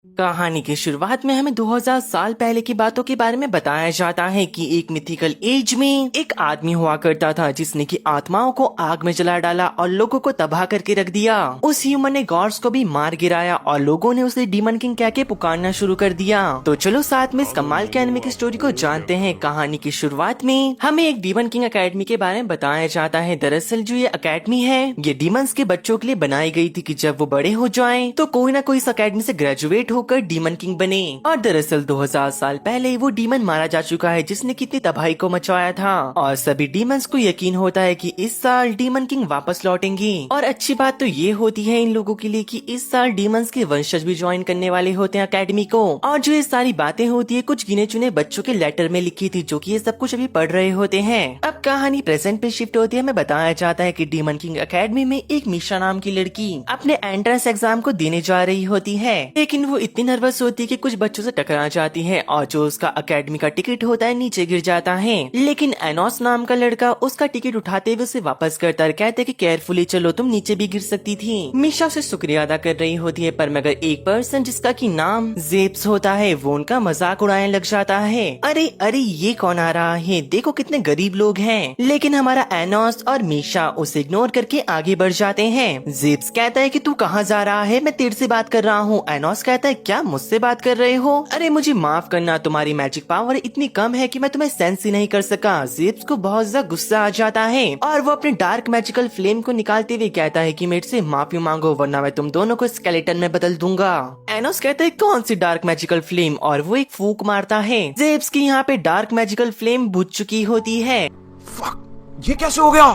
कहानी की शुरुआत में हमें 2000 साल पहले की बातों के बारे में बताया जाता है कि एक मिथिकल एज में एक आदमी हुआ करता था जिसने की आत्माओं को आग में जला डाला और लोगों को तबाह करके रख दिया। उस ह्यूमन ने गॉड्स को भी मार गिराया और लोगों ने उसे डीमन किंग कह के पुकारना शुरू कर दिया। तो चलो साथ में इस कमाल के एनिमे की स्टोरी को जानते हैं। कहानी की शुरुआत में हमें एक डीमन किंग अकेडमी के बारे में बताया जाता है। दरअसल जो ये अकेडमी है ये डीमंस के बच्चों के लिए बनाई गई थी कि जब वो बड़े हो जाएं तो कोई ना कोई इस अकेडमी से ग्रेजुएट होकर डीमन किंग बने। और दरअसल 2000 साल पहले वो डीमन मारा जा चुका है जिसने कितनी तबाही को मचाया था और सभी डीमंस को यकीन होता है कि इस साल डीमन किंग वापस लौटेंगे। और अच्छी बात तो ये होती है इन लोगों के लिए कि इस साल डीमंस के वंशज भी ज्वाइन करने वाले होते हैं अकेडमी को। और जो ये सारी बातें होती है कुछ गिने चुने बच्चों के लेटर में लिखी थी जो कि ये सब कुछ अभी पढ़ रहे होते हैं। अब कहानी प्रेजेंट पे शिफ्ट होती है। हमें बताया जाता है कि डीमन किंग अकेडमी में एक मीशा नाम की लड़की अपने एंट्रेंस एग्जाम को देने जा रही होती है, लेकिन वो इतनी नर्वस होती है कि कुछ बच्चों से टकरा जाती है और जो उसका अकेडमी का टिकट होता है नीचे गिर जाता है। लेकिन एनोस नाम का लड़का उसका टिकट उठाते हुए उसे वापस करता है, कहते कि केयरफुली चलो तुम नीचे भी गिर सकती थी। मीशा उसे शुक्रिया अदा कर रही होती है पर मगर एक पर्सन जिसका की नाम जेप्स होता है वो उनका मजाक उड़ाने लग जाता है। अरे अरे ये कौन आ रहा है, देखो कितने गरीब लोग हैं। लेकिन हमारा एनोस और मीशा उसे इग्नोर करके आगे बढ़ जाते हैं। जेप्स कहता है कि तू कहाँ जा रहा है, मैं तेरे से बात कर रहा हूँ। एनोस कहता है क्या मुझसे बात कर रहे हो, अरे मुझे माफ करना तुम्हारी मैजिक पावर इतनी कम है कि मैं तुम्हें सेंस ही नहीं कर सका। जेप्स को बहुत ज्यादा गुस्सा आ जाता है और वो अपने डार्क मैजिकल फ्लेम को निकालते हुए कहता है कि मेरे से माफी मांगो वरना मैं तुम दोनों को स्केलेटन में बदल दूंगा। एनोस कहता है कौन सी डार्क मैजिकल फ्लेम, और वो एक फूंक मारता है। जेप्स की यहाँ पे डार्क मैजिकल फ्लेम बुझ चुकी होती है। ये कैसे हो गया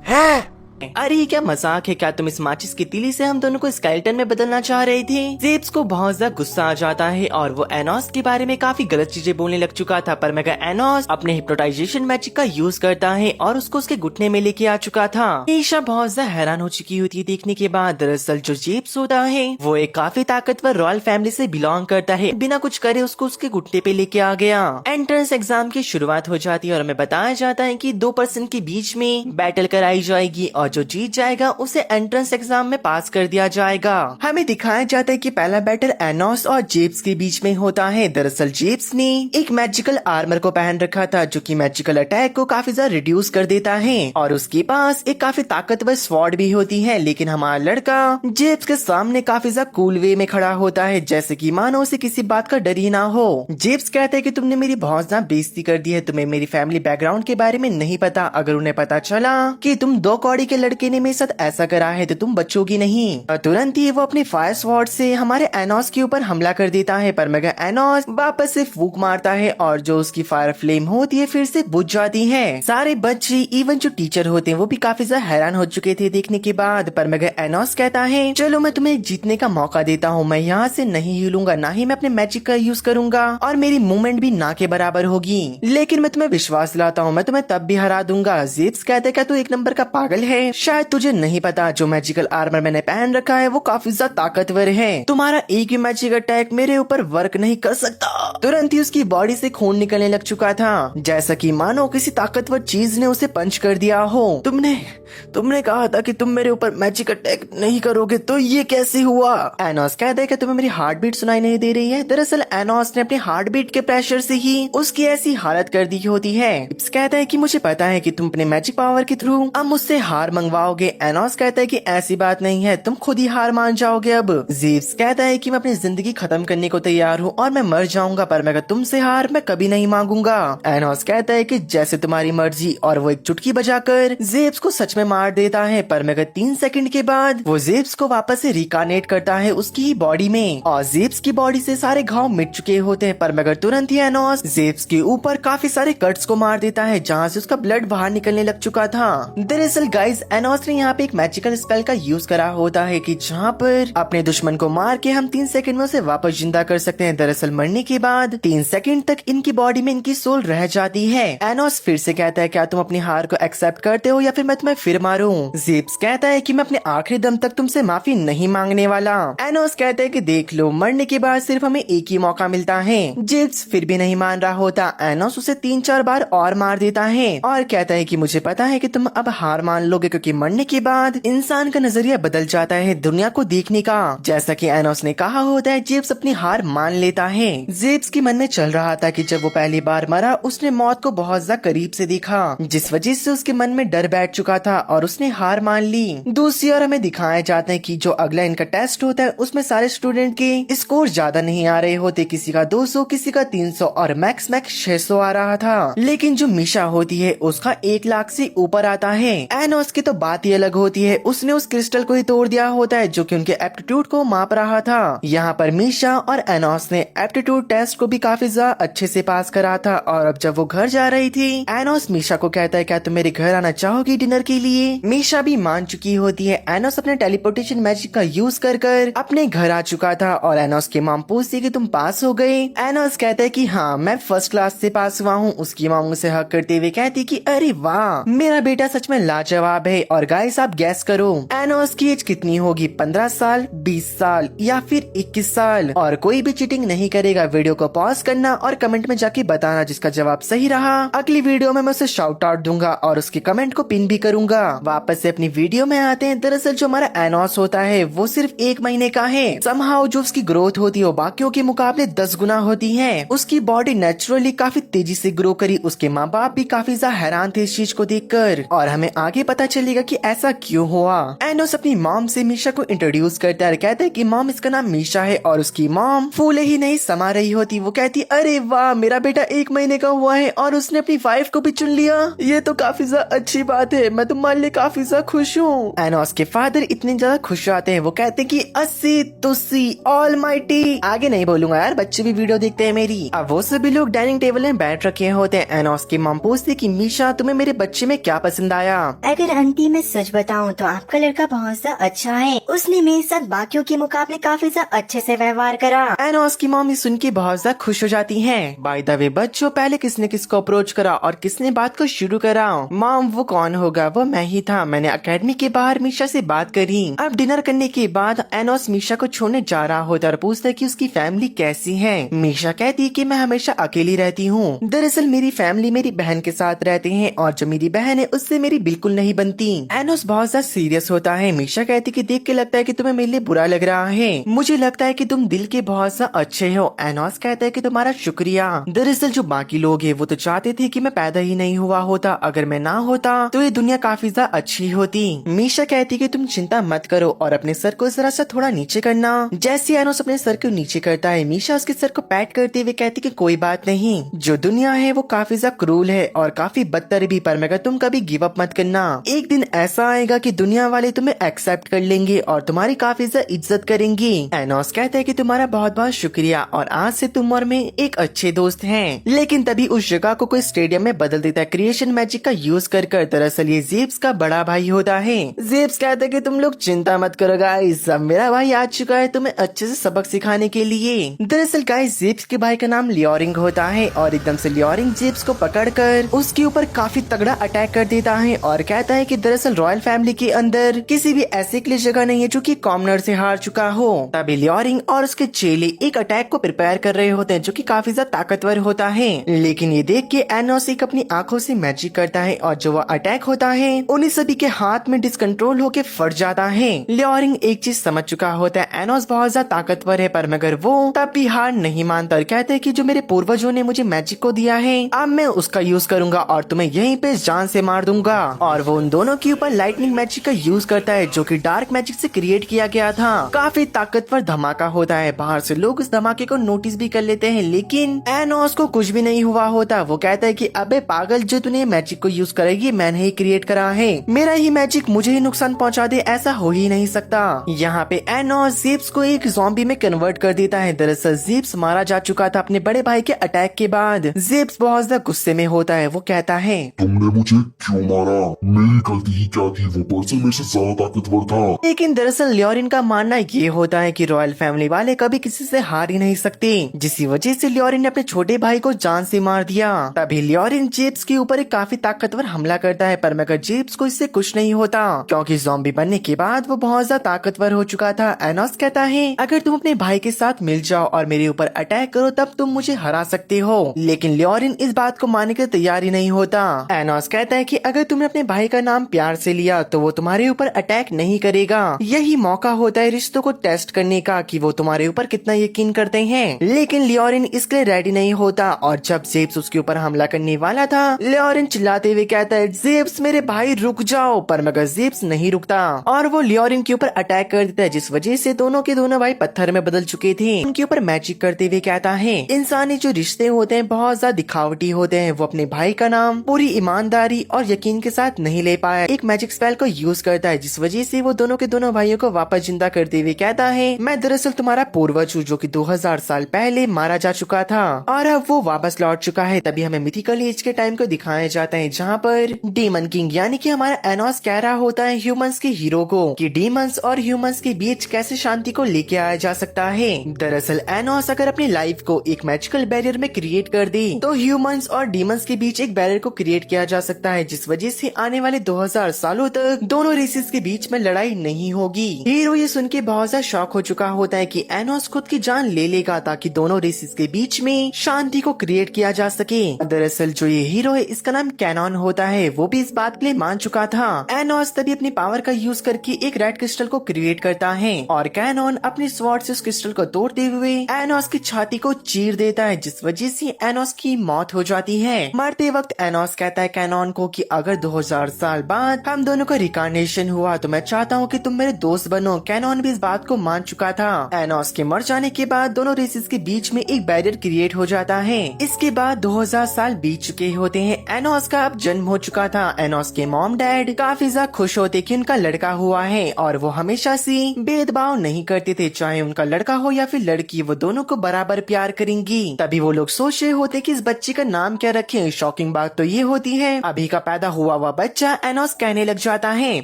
है? अरे ये क्या मजाक है, क्या तुम इस माचिस की तीली से हम दोनों को स्केलेटन में बदलना चाह रहे थे। जेब्स को बहुत ज्यादा गुस्सा आ जाता है और वो एनोस के बारे में काफी गलत चीजें बोलने लग चुका था पर मगर एनोस अपने हिप्नोटाइजेशन मैजिक का यूज करता है और उसको उसके घुटने में लेके आ चुका था। ईशा बहुत ज्यादा हैरान हो चुकी होती है देखने के बाद। दरअसल जो जेब्स होता है वो एक काफी ताकतवर रॉयल फैमिली से बिलोंग करता है, बिना कुछ करे उसको उसके घुटने पे लेके आ गया। एंट्रेंस एग्जाम की शुरुआत हो जाती है और हमें बताया जाता है की 2 पर्सन के बीच में बैटल कराई जाएगी और जो जीत जाएगा उसे एंट्रेंस एग्जाम में पास कर दिया जाएगा। हमें दिखाया जाता है कि पहला बैटल एनोस और जेब्स के बीच में होता है। दरअसल जेब्स ने एक मैजिकल आर्मर को पहन रखा था जो कि मैजिकल अटैक को काफी ज्यादा रिड्यूस कर देता है और उसके पास एक काफी ताकतवर स्वॉर्ड भी होती है। लेकिन हमारा लड़का जेब्स के सामने काफी ज्यादा कूल वे में खड़ा होता है जैसे कि मानो उसे किसी बात का डर ही ना हो। जेब्स कहता है कि तुमने मेरी बहुत ज्यादा बेइज्जती कर दी है, तुम्हें मेरी फैमिली बैकग्राउंड के बारे में नहीं पता। अगर उन्हें पता चला कि तुम 2 कौड़ी के लड़के ने मेरे साथ ऐसा करा है तो तुम बचोगी नहीं। और तुरंत ही वो अपने फायर स्वॉर्ड से हमारे एनोस के ऊपर हमला कर देता है पर मगर एनोस वापस से फूंक मारता है और जो उसकी फायर फ्लेम होती है फिर से बुझ जाती है। सारे बच्चे इवन जो टीचर होते हैं वो भी काफी ज्यादा हैरान हो चुके थे देखने के बाद। पर मगर एनोस कहता है चलो मैं तुम्हें जीतने का मौका देता हूँ, मैं यहाँ से नहीं हिलूंगा, ना ही मैं अपने मैजिक का यूज करूंगा और मेरी मूवमेंट भी ना के बराबर होगी, लेकिन मैं तुम्हें विश्वास दिलाता हूँ मैं तुम्हें तब भी हरा दूंगा। जेब्स कहता है क्या तू एक नंबर का पागल है, शायद तुझे नहीं पता जो मैजिकल आर्मर मैंने पहन रखा है वो काफी ज्यादा ताकतवर है, तुम्हारा एक भी मैजिक अटैक मेरे ऊपर वर्क नहीं कर सकता। तुरंत ही उसकी बॉडी से खून निकलने लग चुका था जैसा कि मानो किसी ताकतवर चीज ने उसे पंच कर दिया हो। तुमने कहा था कि तुम मेरे ऊपर मैजिक अटैक नहीं करोगे तो ये कैसे हुआ? एनोस कहता है कि तुम्हें मेरी हार्ट बीट सुनाई नहीं दे रही है। दरअसल एनोस ने अपने हार्ट बीट के प्रेशर से ही उसकी ऐसी हालत कर दी होती है। जेब्स कहता है कि मुझे पता है कि तुम अपने मैजिक पावर के थ्रू अब मुझसे हार मंगवाओगे। एनोस कहता है कि ऐसी बात नहीं है, तुम खुद ही हार मान जाओगे अब। जेब्स कहता है कि मैं अपनी जिंदगी खत्म करने को तैयार हूँ और मैं मर जाऊंगा पर मगर तुमसे हार मैं कभी नहीं मांगूंगा। एनोस कहता है कि जैसे तुम्हारी मर्जी और वो एक चुटकी बजाकर जेब्स को सच में मार देता है पर मगर 3 सेकंड के बाद वो जेब्स को वापस से रिकार्नेट करता है उसकी ही बॉडी में और जेब्स की बॉडी से सारे घाव मिट चुके होते हैं पर मगर तुरंत ही एनोस जेब्स के ऊपर काफी सारे कट्स को मार देता है जहाँ से उसका ब्लड बाहर निकलने लग चुका था। दरअसल गाइस एनोस ने यहाँ पे एक मैजिकल स्पेल का यूज करा होता है कि जहाँ पर अपने दुश्मन को मार के हम 3 सेकंड में उसे वापस जिंदा कर सकते हैं। दरअसल मरने के बाद 3 सेकंड तक इनकी बॉडी में इनकी सोल रह जाती है। एनोस फिर से कहता है क्या तुम अपनी हार को एक्सेप्ट करते हो या फिर मैं तुम्हें फिर मारूं? जेब्स कहता है कि मैं अपने आखिरी दम तक तुमसे माफी नहीं मांगने वाला। एनोस कहता है कि देख लो मरने के बाद सिर्फ हमें एक ही मौका मिलता है। जेब्स फिर भी नहीं मान रहा होता। एनोस उसे 3-4 बार और मार देता है और कहता है कि मुझे पता है कि तुम अब हार मान लोगे क्योंकि मरने के बाद इंसान का नजरिया बदल जाता है दुनिया को देखने का। जैसा कि एनोस ने कहा होता है, जेब्स अपनी हार मान लेता है। जेब्स के मन में चल रहा था कि जब वो पहली बार मरा उसने मौत को बहुत ज्यादा करीब से देखा, जिस वजह से उसके मन में डर बैठ चुका था और उसने हार मान ली। दूसरी ओर हमें दिखाया जाता है कि जो अगला इनका टेस्ट होता है उसमें सारे स्टूडेंट के स्कोर ज्यादा नहीं आ रहे होते, किसी का 200, किसी का 300 और मैक्स 600 आ रहा था। लेकिन जो मीशा होती है उसका 1 लाख से ऊपर आता है। एनोस की तो बात ही अलग होती है, उसने उस क्रिस्टल को ही तोड़ दिया होता है जो कि उनके एप्टीट्यूड को माप रहा था। यहाँ पर मीशा और एनोस ने एप्टीट्यूड टेस्ट को भी काफी ज्यादा अच्छे से पास करा था। और अब जब वो घर जा रही थी, एनोस मीशा को कहता है, क्या तुम मेरे घर आना चाहोगी डिनर के लिए? मीशा भी मान चुकी होती है। एनोस अपने टेलीपोर्टेशन मैजिक का यूज कर अपने घर आ चुका था और एनोस की मॉम पूछती कि तुम पास हो गए? एनोस कहता है कि हाँ, मैं फर्स्ट क्लास से पास हुआ हूँ। उसकी मॉम उसे हक करते हुए कहती कि अरे वाह, मेरा बेटा सच में लाजवाब है। और गाइस आप गैस करो एनोस की एज कितनी होगी? 15 साल, 20 साल या फिर 21 साल? और कोई भी चीटिंग नहीं करेगा। वीडियो को पॉज करना और कमेंट में जाके बताना जिसका जवाब सही रहा। अगली वीडियो में मैं उसे शाउट आउट दूंगा और उसके कमेंट को पिन भी करूंगा। वापस से अपनी वीडियो में आते हैं। दरअसल जो हमारा एनोस होता है वो सिर्फ 1 महीने का है। समहाउ जो उसकी ग्रोथ होती है वो बाकियों के मुकाबले 10 गुना होती है। उसकी बॉडी नेचुरली काफी तेजी से ग्रो करी। उसके माँ बाप भी काफी ज्यादा हैरान थे इस चीज को देखकर और हमें आगे पता चलेगा कि ऐसा क्यों हुआ। एनोस अपनी मॉम से मीशा को इंट्रोड्यूस करता है, कहता है कि मॉम इसका नाम मीशा है। और उसकी मॉम फूले ही नहीं समा रही होती। वो कहती अरे वाह, मेरा बेटा 1 महीने का हुआ है और उसने अपनी वाइफ को भी चुन लिया। ये तो काफी ज्यादा अच्छी बात है, मैं तुम्हारे लिए काफी ज्यादा खुश हूँ। एनोस के फादर इतने ज्यादा खुश आते हैं, वो कहते हैं कि अस्सी तुस्सी ऑलमाइटी। आगे नहीं बोलूंगा यार, बच्चे भी वीडियो देखते हैं मेरी। अब वो सभी लोग डाइनिंग टेबल में बैठ रखे होते हैं। एनोस की मॉम पूछती कि मीशा तुम्हें मेरे बच्चे में क्या पसंद आया? अगर आंटी मैं सच बताऊं तो आपका लड़का बहुत सा अच्छा है। उसने मेरे साथ बाकियों के मुकाबले काफी ज्यादा अच्छे से व्यवहार करा। एनोस की मॉम सुन के बहुत ज्यादा खुश हो जाती है। बाय द वे बच्चों, पहले किसने किसको अप्रोच करा और किसने बात को शुरू करा? मॉम वो कौन होगा? वो मैं ही था। मैंने अकेडमी के बाहर मीशा से बात करी। अब डिनर करने के बाद एनोस मीशा को छोड़ने जा रहा होता और पूछता है कि उसकी फैमिली कैसी है। मीशा कहती है कि मैं हमेशा अकेली रहती हूँ। दरअसल मेरी फैमिली मेरी बहन के साथ रहते हैं और जो मेरी बहन है उससे मेरी बिल्कुल नहीं बनती। एनोस बहुत ज्यादा सीरियस होता है। मीशा कहती कि देख के लगता है कि तुम्हें मेरे लिए बुरा लग रहा है। मुझे लगता है कि तुम दिल के बहुत सा अच्छे हो। एनोस कहता है कि तुम्हारा शुक्रिया। दरअसल जो बाकी लोग हैं वो तो चाहते थे कि मैं पैदा ही नहीं हुआ होता। अगर मैं ना होता तो ये दुनिया काफी ज्यादा अच्छी होती। मीशा कहती कि तुम चिंता मत करो और अपने सर को जरा सा थोड़ा नीचे करना। जैसे एनोस अपने सर को नीचे करता है, मीशा उसके सर को पैट करते हुए कहती कि कोई बात नहीं, जो दुनिया है वो काफी ज्यादा क्रूल है और काफी बदतर भी, पर मगर तुम कभी गिव अप मत करना। एक दिन ऐसा आएगा कि दुनिया वाले तुम्हें एक्सेप्ट कर लेंगे और तुम्हारी काफी ज्यादा इज्जत करेंगे। एनोस कहता है कि तुम्हारा बहुत बहुत शुक्रिया और आज से तुम और मैं एक अच्छे दोस्त हैं। लेकिन तभी उस जगह को कोई स्टेडियम में बदल देता है क्रिएशन मैजिक का यूज कर। दरअसल ये जेब्स का बड़ा भाई होता है। जेब्स कहता है कि तुम लोग चिंता मत करो गाइस, अब मेरा भाई आ चुका है तुम्हें अच्छे से सबक सिखाने के लिए। दरअसल गाइस जेब्स के भाई का नाम लियोरिंग होता है और एकदम से लियोरिंग जेब्स को पकड़कर उसके ऊपर काफी तगड़ा अटैक कर देता है और कहता है कि दरअसल रॉयल फैमिली के अंदर किसी भी ऐसे के लिए जगह नहीं है जो कि कॉमनर से हार चुका हो। तभी लियोरिंग और उसके चेले एक अटैक को प्रिपेयर कर रहे होते हैं जो कि काफी ज्यादा ताकतवर होता है। लेकिन ये देख के एनोस एक अपनी आंखों से मैजिक करता है और जो वह अटैक होता है उन्हीं सभी के हाथ में डिसकंट्रोल होके फट जाता है। लियोरिंग एक चीज समझ चुका होता है, एनोस बहुत ज्यादा ताकतवर है, पर मगर वो तब भी हार नहीं मानता और कहते हैं कि जो मेरे पूर्वजों ने मुझे मैजिक को दिया है अब मैं उसका यूज करूंगा और तुम्हें यहीं पे जान से मार दूंगा। और वो उन दोनों के ऊपर लाइटनिंग मैजिक का यूज करता है जो कि डार्क मैजिक से क्रिएट किया गया था। काफी ताकतवर धमाका होता है। बाहर से लोग इस धमाके को नोटिस भी कर लेते हैं, लेकिन एनोस को कुछ भी नहीं हुआ होता। वो कहता है कि अबे पागल, जो तूने मैजिक को यूज करेगी मैंने ही क्रिएट करा है, मेरा ही मैजिक मुझे ही नुकसान पहुंचा दे, ऐसा हो ही नहीं सकता। यहाँ पे एनोस जेब्स को एक ज़ॉम्बी में कन्वर्ट कर देता है। दरअसल जेब्स मारा जा चुका था अपने बड़े भाई के अटैक के बाद। जेब्स बहुत ज्यादा गुस्से में होता है। वो कहता है तुमने मुझे क्यों मारा? मेरी गलती ही क्या थी? वो पर्सन मेरे से ज्यादा ताकतवर था। लेकिन दरअसल लियोरिन का मानना ये होता है कि रॉयल फैमिली वाले कभी किसी से हार ही नहीं सकते, जिसी वजह से लियोरिन ने अपने छोटे भाई को जान से मार दिया। तभी लियोरिन जेब्स के ऊपर एक काफी ताकतवर हमला करता है, पर मगर जेब्स को इससे कुछ नहीं होता क्योंकि ज़ॉम्बी बनने के बाद वो बहुत ज्यादा ताकतवर हो चुका था। एनोस कहता है अगर तुम अपने भाई के साथ मिल जाओ और मेरे ऊपर अटैक करो तब तुम मुझे हरा सकते हो। लेकिन लियोरिन इस बात को मानने के तैयार ही नहीं होता। एनोस कहता है कि अगर तुमने अपने भाई का नाम नाम प्यार से लिया तो वो तुम्हारे ऊपर अटैक नहीं करेगा। यही मौका होता है रिश्तों को टेस्ट करने का कि वो तुम्हारे ऊपर कितना यकीन करते हैं। लेकिन लियोरिन इसके लिए रेडी नहीं होता और जब जेब्स उसके ऊपर हमला करने वाला था, लियोरिन चिल्लाते हुए कहता है, जेब्स मेरे भाई रुक जाओ, पर मगर जेब्स नहीं रुकता और वो लियोरिन के ऊपर अटैक कर देता है, जिस वजह से दोनों के दोनों भाई पत्थर में बदल चुके थे। उनके ऊपर मैजिक करते हुए कहता है, इंसानी जो रिश्ते होते हैं बहुत ज्यादा दिखावटी होते हैं। वो अपने भाई का नाम पूरी ईमानदारी और यकीन के साथ नहीं ले पाया, एक मैजिक स्पेल को यूज करता है, जिस वजह से वो दोनों के दोनों भाइयों को वापस जिंदा करते हुए कहता है, मैं दरअसल तुम्हारा पूर्वज हूँ जो कि 2000 साल पहले मारा जा चुका था और अब वो वापस लौट चुका है। तभी हमें मिथिकल एज के टाइम को दिखाया जाता है जहाँ पर डीमन किंग यानी कि हमारा एनोस कह रहा होता है ह्यूमंस के हीरो को कि डीमंस और ह्यूमंस के बीच कैसे शांति को लेके आया जा सकता है। दरअसल एनोस अगर अपनी लाइफ को एक मैजिकल बैरियर में क्रिएट कर दे तो ह्यूमंस और डीमंस के बीच एक बैरियर को क्रिएट किया जा सकता है, जिस वजह से आने वाले 2000 सालों तक दोनों रेसेस के बीच में लड़ाई नहीं होगी। हीरो ये सुन के बहुत ज्यादा शॉक हो चुका होता है कि एनोस खुद की जान ले लेगा ताकि दोनों रेसेस के बीच में शांति को क्रिएट किया जा सके। दरअसल जो ये हीरो है इसका नाम कैनॉन होता है, वो भी इस बात के लिए मान चुका था। एनोस तभी अपनी पावर का यूज करके एक रेड क्रिस्टल को क्रिएट करता है और कैनॉन अपनी स्वॉर्ड से उस क्रिस्टल को तोड़ते हुए एनोस की छाती को चीर देता है, जिस वजह से एनोस की मौत हो जाती है। मरते वक्त एनोस कहता है कैनॉन को कि अगर 2000 साल बाद हम दोनों का रिकार्नेशन हुआ तो मैं चाहता हूँ कि तुम मेरे दोस्त बनो। कैनॉन भी इस बात को मान चुका था। एनोस के मर जाने के बाद दोनों रेसेस के बीच में एक बैरियर क्रिएट हो जाता है। इसके बाद 2000 साल बीत चुके होते हैं। एनोस का अब जन्म हो चुका था। एनोस के मॉम डैड काफी ज्यादा खुश होते कि उनका लड़का हुआ है और वो हमेशा से भेदभाव नहीं करते थे, चाहे उनका लड़का हो या फिर लड़की, वो दोनों को बराबर प्यार करेंगी। तभी वो लोग सोच रहे होते कि इस बच्चे का नाम क्या रखें। शॉकिंग बात तो ये होती है अभी का पैदा हुआ बच्चा एनोस कहने लग जाता है,